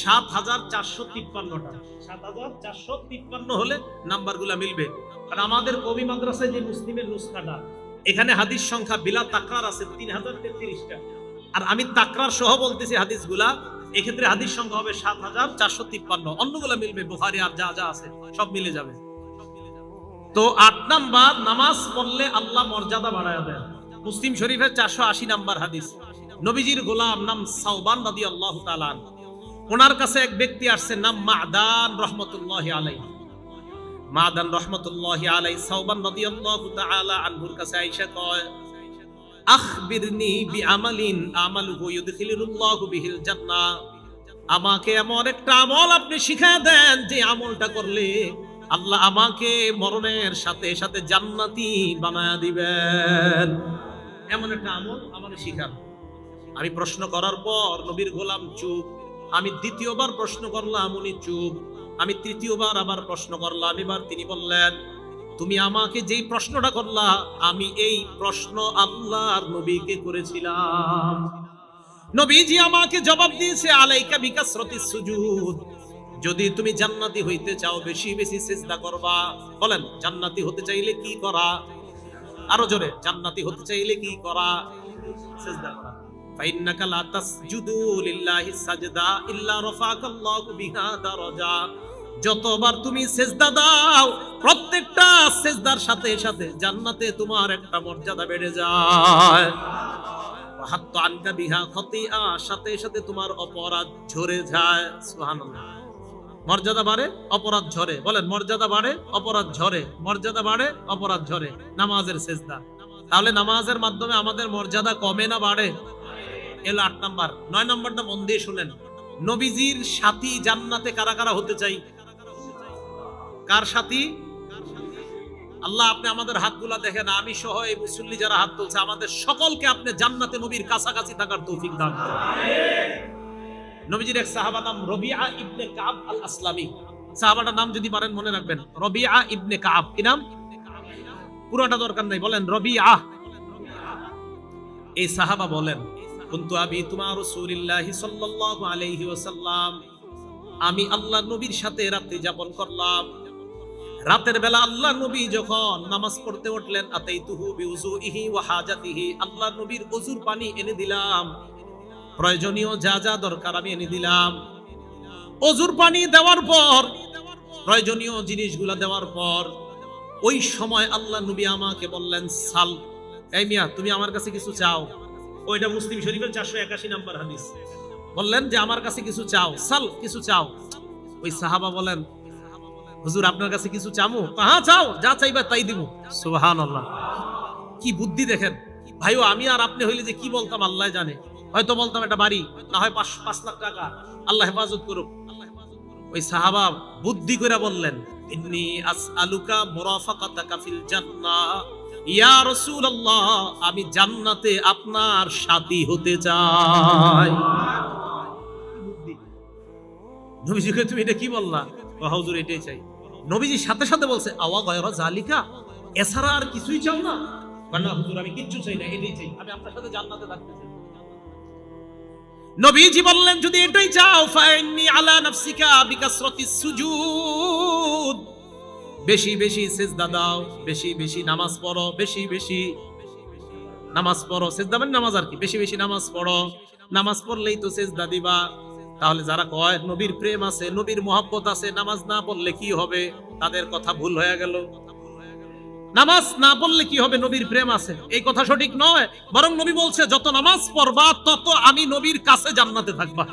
A: 7453টা। 7453 হলে নাম্বারগুলো মিলবে। আর আমাদের কবি মাদ্রাসায় যে মুসলিমের নুসখাটা, এখানে হাদিস সংখ্যা বিলা তাকরার আছে 3033টা। আর আমি তাকরার সহ বলতেছি হাদিসগুলা, এক্ষেত্রে হাদিস সংখ্যা হবে 7453। অন্যগুলা মিলবে, বুখারী আর যা যা আছে সব মিলে যাবে। তো 8 নাম্বার, নামাজ পড়লে আল্লাহ মর্যাদা বাড়ায় দেন। মুসলিম শরীফের 480 নাম্বার হাদিস। নবীজির গোলাম নাম সাওবান রাদিয়াল্লাহু তাআলা, ওনার কাছে এক ব্যক্তি আসছে নাম মাদান রাহমাতুল্লাহি আলাইহি। মাদান রাহমাতুল্লাহি আলাইহি সাওবান রাদিয়াল্লাহু তাআলা আনহুর কাছে আয়েশা কয়, আখবিরনি বিআমালিন আমালুহু ইউদখিলুল্লাহু বিহিল জান্নাহ, আমাকে এমন একটা আমল আপনি শিখায় দেন যে আমলটা করলে আল্লাহ আমাকে মরণের সাথে সাথে জান্নাতি বানায়া দিবেন। এমন একটা আমল আমাকে শিখান। আমি প্রশ্ন করার পর নবীর গোলাম চুপ। আমি দ্বিতীয়বার প্রশ্ন করলাম, উনি চুপ। আমি তৃতীয়বার আবার প্রশ্ন করলাম, এবার তিনি বললেন, তুমি আমাকে যেই প্রশ্নটা করলা, আমি এই প্রশ্ন আল্লাহর নবীকে করেছিলাম। নবীজি আমাকে জবাব দিয়েছে, আলাইকা বিকাসরাতিস সুজুদ, যদি তুমি জান্নাতি হইতে চাও বেশি বেশি সিজদা করবা। বলেন, জান্নাতি হতে চাইলে কি করা? আরো জোরে, জান্নাতি হতে চাইলে কি করা? সিজদা করা। ফাইন্নাকা লা তাসজুদু লিল্লাহি সাজদা ইল্লা রাফাকাল্লাহু বিহা দারাজা। যতবার তুমি সিজদা দাও, প্রত্যেকটা সিজদার সাথে সাথে জান্নাতে তোমার একটা মর্যাদা বেড়ে যায়। হাত্তা আনকা বিহা খতিয়া, সাথে সাথে তোমার অপরাধ ঝরে যায়। সুবহানাল্লাহ। মর্যাদা বাড়ে, অপরাধ ঝরে। বলেন, মর্যাদা বাড়ে, অপরাধ ঝরে। মর্যাদা বাড়ে, অপরাধ ঝরে। নামাজের সিজদা। তাহলে নামাজের মাধ্যমে আমাদের মর্যাদা কমে না বাড়ে? এলো 8 নাম্বার। 9 নাম্বারটা মন দিয়ে শুনেন। নবীজির সাথী জান্নাতে কারা কারা হতে চাই? কার সাথী? আল্লাহ, আপনি আমাদের হাতগুলা দেখেন, আমি সহ এই মুসল্লি যারা হাত তুলছে, আমাদের সকলকে আপনি জান্নাতে নবীর কাছাকাছি থাকার তৌফিক দান করুন। নবীজির এক সাহাবা নাম রবিআ ইবনে কাব আল আসলামি। সাহাবাটার নাম যদি পারেন মনে রাখবেন, রবিআ ইবনে কাব। কি নাম? পুরোটা দরকার নাই, বলেন রবিআ। এই সাহাবা বলেন, কুনতু আবিতু মা রাসূলিল্লাহি সাল্লাল্লাহু আলাইহি ওয়াসাল্লাম, আমি আল্লাহর নবীর সাথে রাত্রি যাপন করলাম। রাতের বেলা আল্লাহর নবী যখন নামাজ পড়তে উঠলেন, আতাইতুহু বিউযুইহি ওয়া হাজাতিহি, আল্লাহর নবীর ওযুর পানি এনে দিলাম, প্রয়োজনীয় যা যা দরকার আমি এনে দিলাম। ওযুর পানি দেওয়ার পর, প্রয়োজনীয় জিনিসগুলো দেওয়ার পর, ওই সময় আল্লাহর নবী আমাকে বললেন, সাল, এই মিয়া তুমি আমার কাছে কিছু চাও। ওইটা মুসলিম শরীফের 481 নম্বর হাদিস। বললেন যে আমার কাছে কিছু চাও, সাল, কিছু চাও। ওই সাহাবা বলেন, হুজুর আপনার কাছে কিছু চামু? হ্যাঁ চাও, যা চাইবা তাই দিব। সুবহানাল্লাহ। কি বুদ্ধি দেখেন ভাইও। আমি আর আপনি হইলে যে কি বলতাম আল্লাহ জানে। হয়তো বলতাম একটা বাড়ি, না হয় 5 লাখ টাকা, আল্লাহ হেফাজত করুক। ওই সাহাবা বুদ্ধি করে বললেন, ইন্নী আসআলুকা মুরাফাকাতাকা ফিল জান্নাহ ইয়া রাসূলুল্লাহ, আমি জান্নাতে আপনার সাথী হতে চাই। নবীজিকে তুমি এটা কি বললা? হুজুর এটাই চাই। নবীজি সাথে সাথে বলছে, আওয়া গায়রা জালিকা, এছাড়া আর কিছুই চাও না? না হুজুর, আমি কিচ্ছু চাই না, এটাই চাই, আমি আপনার সাথে জান্নাতে থাকতে চাই। নবীজি বললেন, যদি এটাই চাও, ফাইন্নি আলা নাফসিকা বিকাসরাতিস সুজুদ, বেশি বেশি সিজদা দাও, বেশি বেশি নামাজ পড়ো, বেশি বেশি নামাজ পড়ো। সিজদা মানে নামাজ আর কি, বেশি বেশি নামাজ পড়ো। নামাজ পড়লেই তো সিজদা দিবা। তাহলে যারা কয় নবীর প্রেম আছে, নবীর মহব্বত আছে, নামাজ না পড়লে কি হবে, তাদের কথা ভুল হয়ে গেল। নামাজ না পড়লে কি হবে, নবীর প্রেম আছে, এই কথা সঠিক নয়। বরং নবী বলছে, যত নামাজ পড়বা তত আমি নবীর কাছে জান্নাতে থাকবা।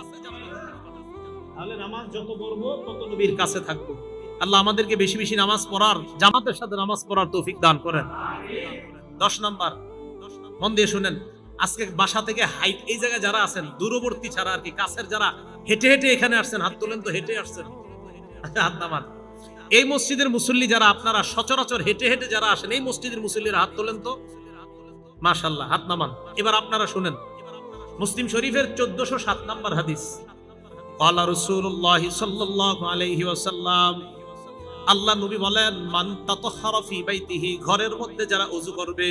A: তাহলে নামাজ যত পড়বো তত নবীর কাছে থাকবো। আল্লাহ আমাদেরকে বেশি বেশি নামাজ পড়ার, জামাতের সাথে নামাজ পড়ার তৌফিক দান করেন। 10 নাম্বার, মন দিয়ে শুনেন। আজকে বাসা থেকে হাইট, এই জায়গায় যারা আছেন, দূরবর্তী ছাড়া আর কি, কাছের যারা হেঁটে হেঁটে এখানে আসছেন, হাত তোলেন তো। হেঁটে আসছেন, হাত নামান। এই মসজিদের মুসল্লি যারা, আপনারা সচরাচর হেঁটে হেঁটে যারা আসেন, এই মসজিদের মুসল্লিরা হাত তোলেন তো। মাশাআল্লাহ, হাত নামান। এবার আপনারা শুনেন, মুসলিম শরীফের 1407 নম্বর হাদিস। ক্বালা রাসূলুল্লাহ সাল্লাল্লাহু আলাইহি ওয়াসাল্লাম, আল্লাহ নবী বলেন, মান তাতাহহারা ফি বাইতিহি, ঘরের মধ্যে যারা ওযু করবে।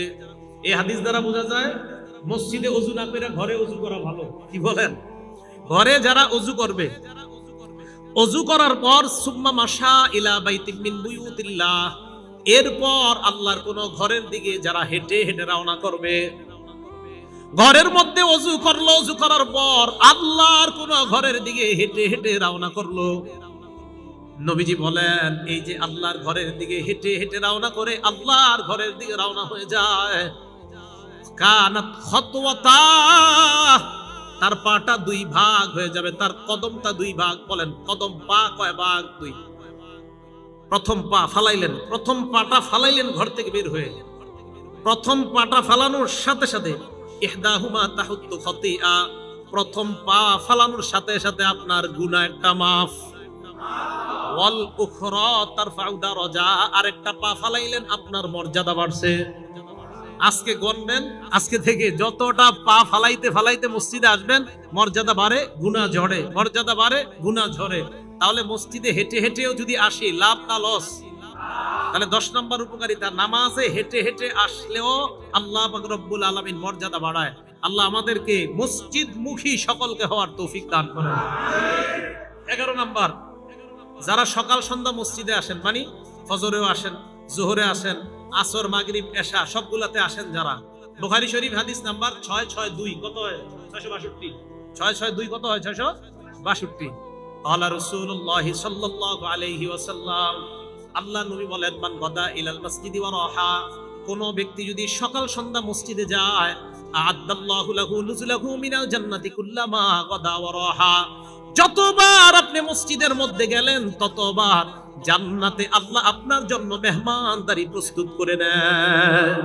A: এই হাদিস দ্বারা বোঝা যায় মসজিদে ওযু না করে ঘরে ওযু করা ভালো। কি বলেন? ঘরে যারা ওযু করবে, ওযু করার পর সুম্মা মাশা ইলা বাইতিন মিন বুয়ুতিল্লাহ, এরপর আল্লাহর কোন ঘরের দিকে যারা হেঁটে হেঁটে রওনা করবে। ঘরের মধ্যে ওযু করলো, ওযু করার পর আল্লাহর কোন ঘরের দিকে হেঁটে হেঁটে রওনা করলো। নবীজি বলেন, এই যে আল্লাহর ঘরের দিকে হেঁটে হেঁটে রওনা করে আল্লাহর ঘরের দিকে রওনা হয়ে যায়, কানাত খাতওয়াতা, তার পাটা 2 ভাগ হয়ে যাবে, তার কদমটা 2 ভাগ। বলেন, কদম পা কয় ভাগ? 2। প্রথম পা ফালাইলেন, প্রথম পাটা ফালাইলেন ঘর থেকে বের হয়ে। প্রথম পাটা ফালানোর সাথে সাথে ইহদাহুমা তাহুত্তু খাতিয়া, প্রথম পা ফালানোর সাথে সাথে আপনার গুনাহ একটা মাফ। ওয়াল উখরা তারফাউ দারাজা, আরেকটা পা ফালাইলেন, আপনার মর্যাদা বাড়ছে। আজকে গণবেন, আজকে থেকে যতটা পা ফালাইতে ফালাইতে মসজিদে আসবেন, মর্যাদা বাড়ে, গুনাহ ঝরে, মর্যাদা বাড়ে, গুনাহ ঝরে। তাহলে মসজিদে হেঁটে হেঁটেও যদি আসি, লাভ না লস? তাহলে 10 নম্বর উপকারিতা, নামাজে হেঁটে হেঁটে আসলেও আল্লাহ পাক রব্বুল আলামিন মর্যাদা বাড়ায়। আল্লাহ আমাদেরকে মসজিদমুখী সকলকে হওয়ার তৌফিক দান করেন। 11 নম্বর, যারা সকাল সন্ধ্যা মসজিদে আসেন, মানে ফজরেও আসেন, জোহরে আসেন, আসর, মাগরিব, এশা সবগুলাতে আসেন যারা, বুখারী শরীফ হাদিস নাম্বার 662, কত হয়? 662। 662 কত হয়? 662। আল্লাহ রাসূলুল্লাহ সাল্লাল্লাহু আলাইহি ওয়াসাল্লাম, আল্লাহ নবী বলেন, মান গাদা ইলাল মসজিদি ওয়া রাহা, কোন ব্যক্তি যদি সকাল সন্ধ্যা মসজিদে যায়, আ'আদাল্লাহু লাহু নুজুলাহু মিনাল জান্নাতি কুল্লামা গাদা ওয়া রাহা, যতবার আপনি মসজিদের মধ্যে গেলেন ততবার জান্নাতে আল্লাহ আপনার জন্য মেহমানদারি প্রস্তুত করে নেন।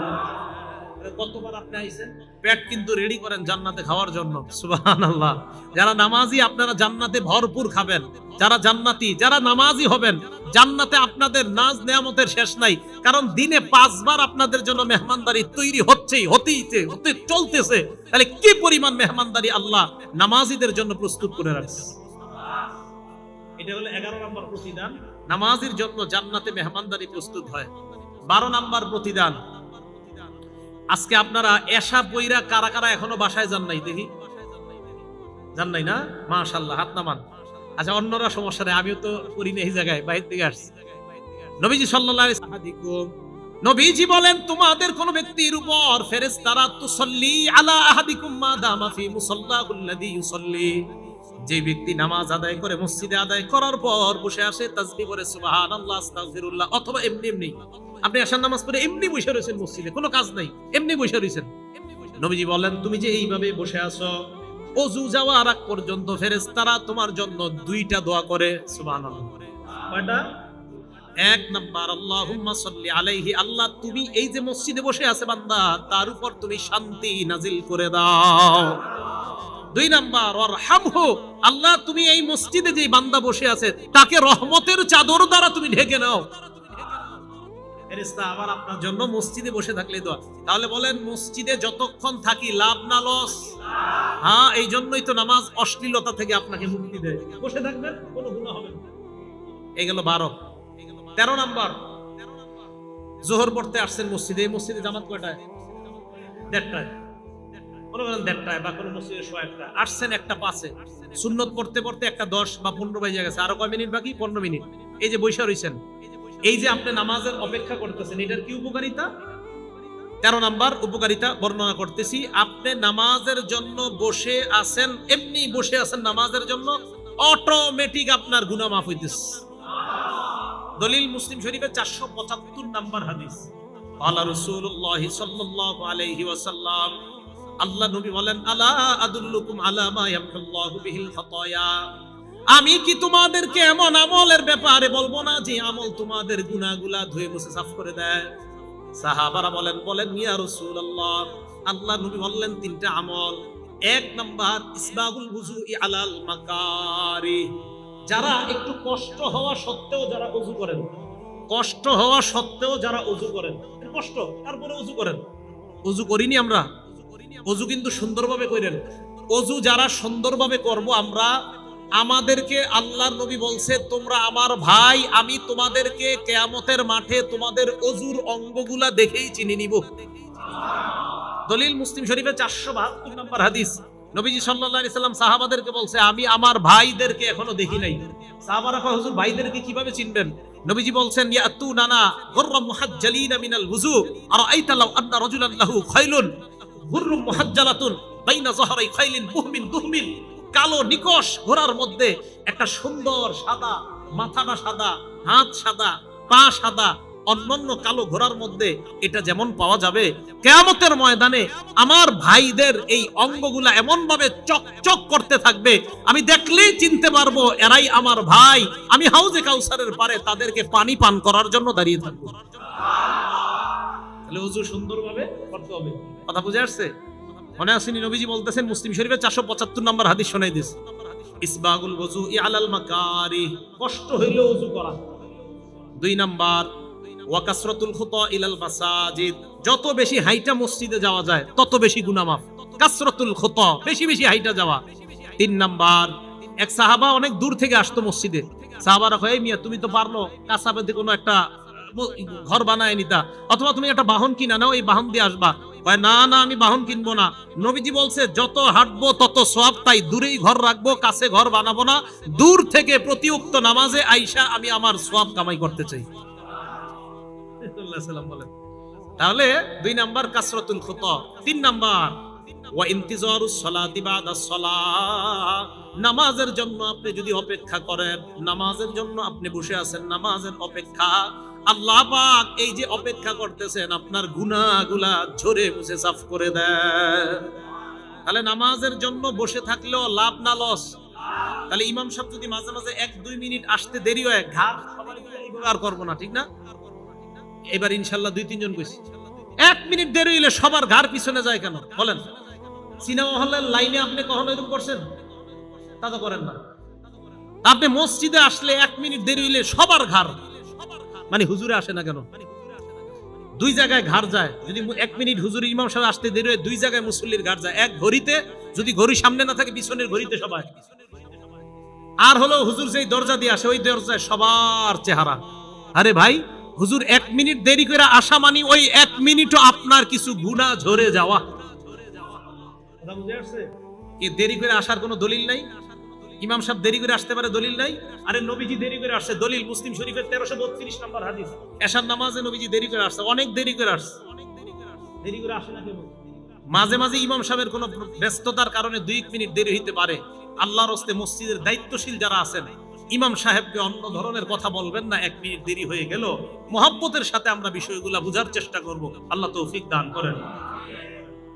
A: কতবার আপনি আইছেন, পেট কিন্তু রেডি করেন জান্নাতে খাওয়ার জন্য। সুবহানাল্লাহ। যারা নামাজি আপনারা জান্নাতে ভরপুর খাবেন। যারা জান্নাতি, যারা নামাজি হবেন, জান্নাতে আপনাদের নাজ নেয়ামতের শেষ নাই। কারণ দিনে 5 বার আপনাদের জন্য মেহমানদারি তৈরি হতে চলতেছে। তাহলে কি পরিমাণ মেহমানদারি আল্লাহ নামাজিদের জন্য প্রস্তুত করে রাখছে। এটা হলো 11 নম্বর প্রতিদান, নামাজির জন্য জান্নাতে মেহমানদারি প্রস্তুত হয়। 12 নম্বর প্রতিদান, আজকে আপনারা এশা পইরা কারা কারা এখনো বাসায় যান নাই? দেখি, যান নাই না? মাশাআল্লাহ, হাত নামান। আচ্ছা, অন্যরা সমস্যা নেই, আমিও তো করি না এই জায়গায়, বাইরে থেকে আসছি। নবীজি সাল্লাল্লাহু আলাইহি ওয়াসাল্লাম, নবীজি বলেন, তোমাদের কোন ব্যক্তির উপর ফেরেশতারা তুসাল্লি আলা আহাদিকুম মা দামা ফি মুসাল্লাহুল্লাযী ইউসাল্লি, যে ব্যক্তি নামাজ আদায় করে মসজিদে আদায় করার পর বসে আসে, তাসবিহ করে সুবহানাল্লাহ, আস্তাগফিরুল্লাহ, অথবা এমনি আপনি আশার নামাজ পড়ে এমনি বসে রয়েছেন মসজিদে, কোনো কাজ নাই, এমনি বসে রয়েছেন, নবীজি বলেন, তুমি যে এইভাবে বসে আছো, ওযু যাওয়ার আগ পর্যন্ত ফেরেশতারা তোমার জন্য 2টা দোয়া করে। সুবহানাল্লাহ। কয়টা? 1 নাম্বার, আল্লাহুম্মা সাল্লি আলাইহি, আল্লাহ তুমি এই যে মসজিদে বসে আছে বান্দা, তার উপর তুমি শান্তি নাজিল করে দাও। 2 নাম্বার, ওয়ারহামহু, আল্লাহ তুমি এই মসজিদে যে বান্দা বসে আছে তাকে রহমতের চাদর দ্বারা তুমি ঢেকে নাও। ফেরেশতা আবার আপনার জন্য মসজিদে বসে থাকলে দোয়া। তাহলে বলেন, মসজিদে যতক্ষণ থাকি লাভ না লস? হ্যাঁ, এই জন্যই তো নামাজ অশ্লীলতা থেকে আপনাকে মুক্তি দেয়। বসে থাকবেন, কোনো গুনাহ হবে না। এই গেল 12। 13 নাম্বার, যোহর পড়তে আসছেন মসজিদে, এই মসজিদে জামাত কয়টায়? 1:30টায়। কোনো বলেন 1:30টায়, বা কোনো মসজিদে 1:15 আসছেন 1:05-এ, সুন্নত পড়তে পড়তে 1:10 বা 15 বেজে গেছে, আরো কয় মিনিট বাকি? 15 মিনিট। এই যে বৈশা রইছেন, এই যে আপনি নামাজের অপেক্ষা করতেছেন, এটার কি উপকারিতা? 13 নাম্বার উপকারিতা বর্ণনা করতেছি। আপনি নামাজের জন্য বসে আছেন, এমনি বসে আছেন নামাজের জন্য, অটোমেটিক আপনার গুনাহ মাফ হইতেছে। দলিল মুসলিম শরীফের 475 নাম্বার হাদিস। আল্লাহ রাসূলুল্লাহ সাল্লাল্লাহু আলাইহি ওয়াসাল্লাম, আল্লাহ নবী বলেন, আলা আদুল্লুকুম আলা মা ইয়ামহুল্লাহু বিহিল খাতায়া, আমি কি তোমাদেরকে এমন আমলের ব্যাপারে বলবো না যে আমল তোমাদের গুনাহগুলা ধুয়ে মুছে সাফ করে দেয়? সাহাবারা বলেন ইয়া রাসূলুল্লাহ, আল্লাহ নবী বললেন 3টা আমল। 1 নাম্বার, ইসবাগুল ওযুই আলাল মাকারি, যারা একটু কষ্ট হওয়া সত্ত্বেও যারা ওযু করেন, কষ্ট হওয়া সত্ত্বেও যারা ওযু করেন, কষ্ট তারপরে ওযু করেন। ওযু করিনি আমরা, ওযু কিন্তু সুন্দরভাবে করেন। ওযু যারা সুন্দরভাবে করব আমরা, আমাদেরকে আল্লাহর নবী বলছে, তোমরা আমার ভাই, আমি তোমাদেরকে কিয়ামতের মাঠে তোমাদের ওযুর অঙ্গগুলা দেখেই চিনি নিব। দলিল মুসলিম শরীফে 472 নম্বর হাদিস। নবীজি সাল্লাল্লাহু আলাইহি সাল্লাম সাহাবাদেরকে বলছে, আমি আমার ভাইদেরকে এখনো দেখি নাই। সাহাবারা কয়, হুজুর ভাইদেরকে কিভাবে চিনবেন? নবীজি বলছেন, ইয়াতুনানা গুররাম মুহাজ্জালিনা মিনাল ওযু, আরাআইতা লাউ আন্না রাজুলান লাহু খাইলুন গুররুম মুহাজ্জালাতুন বাইনা যহরাই খাইলিন বুহমিন দুহমিন, কালো নিকশ ঘোড়ার মধ্যে একটা সুন্দর সাদা, মাথাটা সাদা, হাত সাদা, পা সাদা, অন্যান্য কালো ঘোড়ার মধ্যে এটা যেমন পাওয়া যাবে, কিয়ামতের ময়দানে আমার ভাইদের এই অঙ্গগুলা এমন ভাবে চকচক করতে থাকবে, আমি দেখলেই চিনতে পারবো এরাই আমার ভাই। আমি হাউজে কাউসারের পারে তাদেরকে পানি পান করার জন্য দাঁড়িয়ে থাকবো। তাহলে ওযু সুন্দরভাবে করতে হবে। কথা বুঝে আসছে? মনে আসেনি? নবীজি বলতেছেন, মুসলিম শরীফের 475 নম্বর হাদিস শোনাই দিস, ইসবাগুল ওযুই আলাল মাকারি, কষ্ট হইলে ওযু করা। 2 নাম্বার, ওয়া কাসরাতুল খুতা ইলাল মাসাজিদ, যত বেশি হাইটা মসজিদে যাওয়া যায় তত বেশি গুনাহ মাফ। কাসরাতুল খুতা, বেশি বেশি হাইটা যাওয়া। 3 নাম্বার, এক সাহাবা অনেক দূর থেকে আসতো মসজিদে, সাহাবারা কয়, মিয়া তুমি তো পারলো কাছাকাছি কোনো একটা ঘর বানায় নিতা, অথবা তুমি একটা বাহন কিনা নাও, এই বাহন দিয়ে আসবা। না না, আমি বাহন কিনবো না। নবীজি বলছে যত হাঁটবো তত সওয়াব, তাই দূরেই ঘর রাখবো, কাছে ঘর বানাবো না। দূর থেকে প্রতি উক্ত নামাজে আইসা আমি আমার সওয়াব কামাই করতে চাই। বলেন। তাহলে 2 নাম্বার কাসরাতুল খুতা। 3 নাম্বার ওয়া ইন্তিজারুস সালাতি বাদাস সালাহ। নামাজের জন্য আপনি যদি অপেক্ষা করেন, নামাজের জন্য আপনি বসে আছেন, নামাজের অপেক্ষা, আল্লাহ পাক এই যে অপেক্ষা করতেছেন আপনার গুনাহগুলা ঝরে মুছে সাফ করে দেন। তাহলে নামাজের জন্য বসে থাকলেও লাভ না লস? তাহলে ইমাম সাহেব যদি মাঝে মাঝে 1-2 মিনিট আসতে দেরি হয়, ঘাড় আর করবো না, ঠিক না? এবার ইনশাল্লাহ 2-3 জন কইছি, 1 মিনিট দেরি হইলে সবার ঘাড় পিছনে যায় কেন বলেন? সিনেমা হলের লাইনে আপনি কখনো এরকম করছেন? তা তো করেন না। আপনি মসজিদে আসলে 1 মিনিট দেরি হইলে সবার ঘাড়, মানে হুজুরে আসে না কেন? 2 জায়গায় ঘাড় যায়। যদি 1 মিনিট হুজুর ইমাম সাহেব আসতে দেরি হয়, 2 জায়গায় মুসল্লির ঘাড় যায়। এক ঘড়িতে, যদি ঘড়ি সামনে না থাকে পিছনের ঘড়িতে সবাই। আর হলো হুজুর যেই দরজা দিয়ে আসে ওই দরজায় সবার চেহারা। আরে ভাই, হুজুর 1 মিনিট দেরি করে আসা মানে ওই 1 মিনিটও আপনার কিছু গুনাহ ঝরে যাওয়া। দেরি করে আসার কোনো দলিল নাই। ইমাম সাহেব দেরি করে আসতে পারে, দলিল নাই। আরে নবীজি দেরি করে আসছে, দলিল মুসলিম শরীফের 1332 নম্বর হাদিস। এশার নামাজে নবীজি দেরি করে আসছে, অনেক দেরি করে আসছে। দেরি করে আসে না কেন? মাঝে মাঝে ইমাম সাহেবের কোনো ব্যস্ততার কারণে 2 মিনিট দেরি হইতে পারে। আল্লাহর রাস্তে মসজিদের দায়িত্বশীল যারা আছেন, ইমাম সাহেবকে অন্য ধরনের কথা বলবেন না। 1 মিনিট দেরি হয়ে গেল, মুহাব্বতের সাথে আমরা বিষয়গুলো বুঝার চেষ্টা করব। আল্লাহ তৌফিক দান করেন।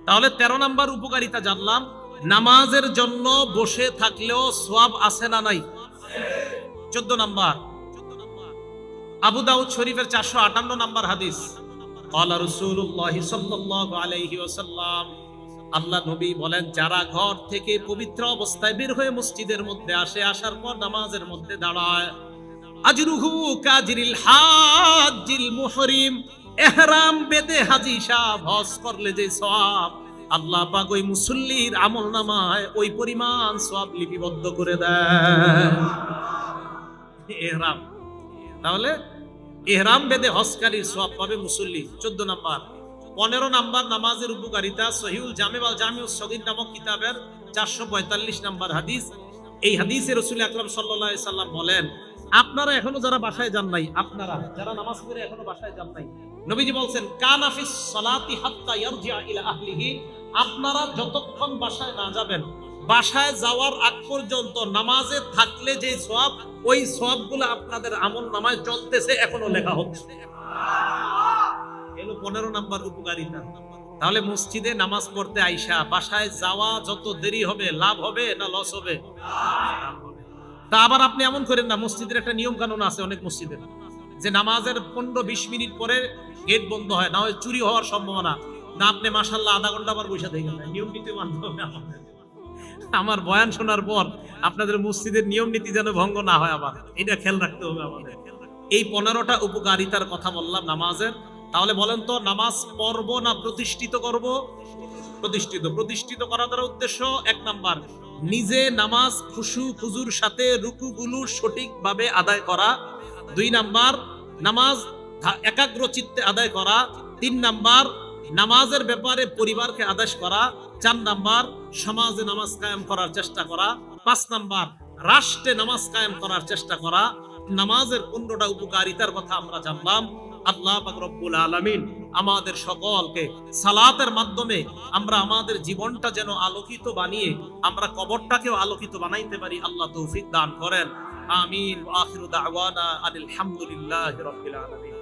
A: তাহলে 13 নাম্বার উপকারিতা জানলাম, নামাজের জন্য বসে থাকলেও সওয়াব আছে না নাই? 14 নাম্বার, আবু দাউদ শরীফের 458 নাম্বার হাদিস। ক্বালা রাসূলুল্লাহ সাল্লাল্লাহু আলাইহি ওয়াসাল্লাম, আল্লাহ নবী বলেন, যারা ঘর থেকে পবিত্র অবস্থায় বের হয়ে মসজিদের মধ্যে আসে, আসার পর নামাজের মধ্যে দাঁড়ায়, আজরুহু কাজরিল হাজ্জিল মুহরিম, ইহরাম বেদে হাজী সাহেব হজ করলে যে সওয়াব, আল্লাহ পাক ওই মুসল্লির আমলনামায় ওই পরিমাণ সওয়াব লিপিবদ্ধ করে দেন। ইহরাম, তাহলে ইহরাম বেদে হজকারীর সওয়াব পাবে মুসল্লি। 14 নাম্বার। 15 নাম্বার নামাজের উপকারিতা, সহিহুল জামে ওয়াল জামিউস সগীর নামক কিতাবের 445 নাম্বার হাদিস। এই হাদিসে রাসূল আকরাম সাল্লাল্লাহু আলাইহি সাল্লাম বলেন, আপনারা এখনো যারা বাসায় যান নাই, আপনারা যারা নামাজ পড়ে এখনো বাসায় যান নাই, নবীজি বলছেন, কানা ফিস সালাতি হাত্তা ইয়ারজিআ ইলা আহলিহি, আপনারা যতক্ষণ বাসায় না যাবেন, বাসায় যাওয়ার আগ পর্যন্ত নামাজে থাকলে যে সওয়াব, ওই সওয়াবগুলো আপনাদের আমল নামায় চলতেছে, এখনো লেখা হচ্ছে। এলো 15 নাম্বার উপকারিতা। তাহলে মসজিদে নামাজ পড়তে আইসা বাসায় যাওয়া যত দেরি হবে, লাভ হবে না লস হবে? তা আবার আপনি এমন করেন না, মসজিদের একটা নিয়ম কানুন আছে অনেক মসজিদের, যে নামাজের 15-20 মিনিট পরে গেট বন্ধ হয়, না হয় চুরি হওয়ার সম্ভাবনা। না আপনি মাশাআল্লাহ আধা ঘন্টা আবার বসে থাকেন, নিয়ম নীতি মানতে হবে আমাদের। আমার বয়ান শোনার পর আপনাদের মসজিদের নিয়ম নীতি যেন ভঙ্গ না হয়, আবার এটা খেয়াল রাখতে হবে আমাদের। এই 15টা উপকারিতার কথা বললাম নামাজের। তাহলে বলেন তো, নামাজ পড়ব না প্রতিষ্ঠিত করব? প্রতিষ্ঠিত। প্রতিষ্ঠিত করার দ্বারা উদ্দেশ্য, 1 নাম্বার, নিজে নামাজ খুশু খুজুর সাথে রুকুগুলো সঠিকভাবে আদায় করা। 2 নাম্বার, নামাজ একাগ্র চিত্তে আদায় করা। 3 নাম্বার, নামাজের ব্যাপারে পরিবারকে আদেশ করা। 4 নাম্বার, সমাজে নামাজ কায়েম করার চেষ্টা করা। 5 নাম্বার, রাষ্ট্রে নামাজ কায়েম করার চেষ্টা করা। নামাজের 15টা উপকারিতার কথা আমরা জানলাম। আল্লাহ পাক রব্বুল আলামিন আমাদের সকলকে সালাতের মাধ্যমে আমরা আমাদের জীবনটা যেন আলোকিত বানিয়ে আমরা কবরটাকেও আলোকিত বানাইতে পারি, আল্লাহ তৌফিক দান করেন। আমিন। ওয়া আখিরু দাওয়ানা আনিল হামদুলিল্লাহি রাব্বিল আলামিন।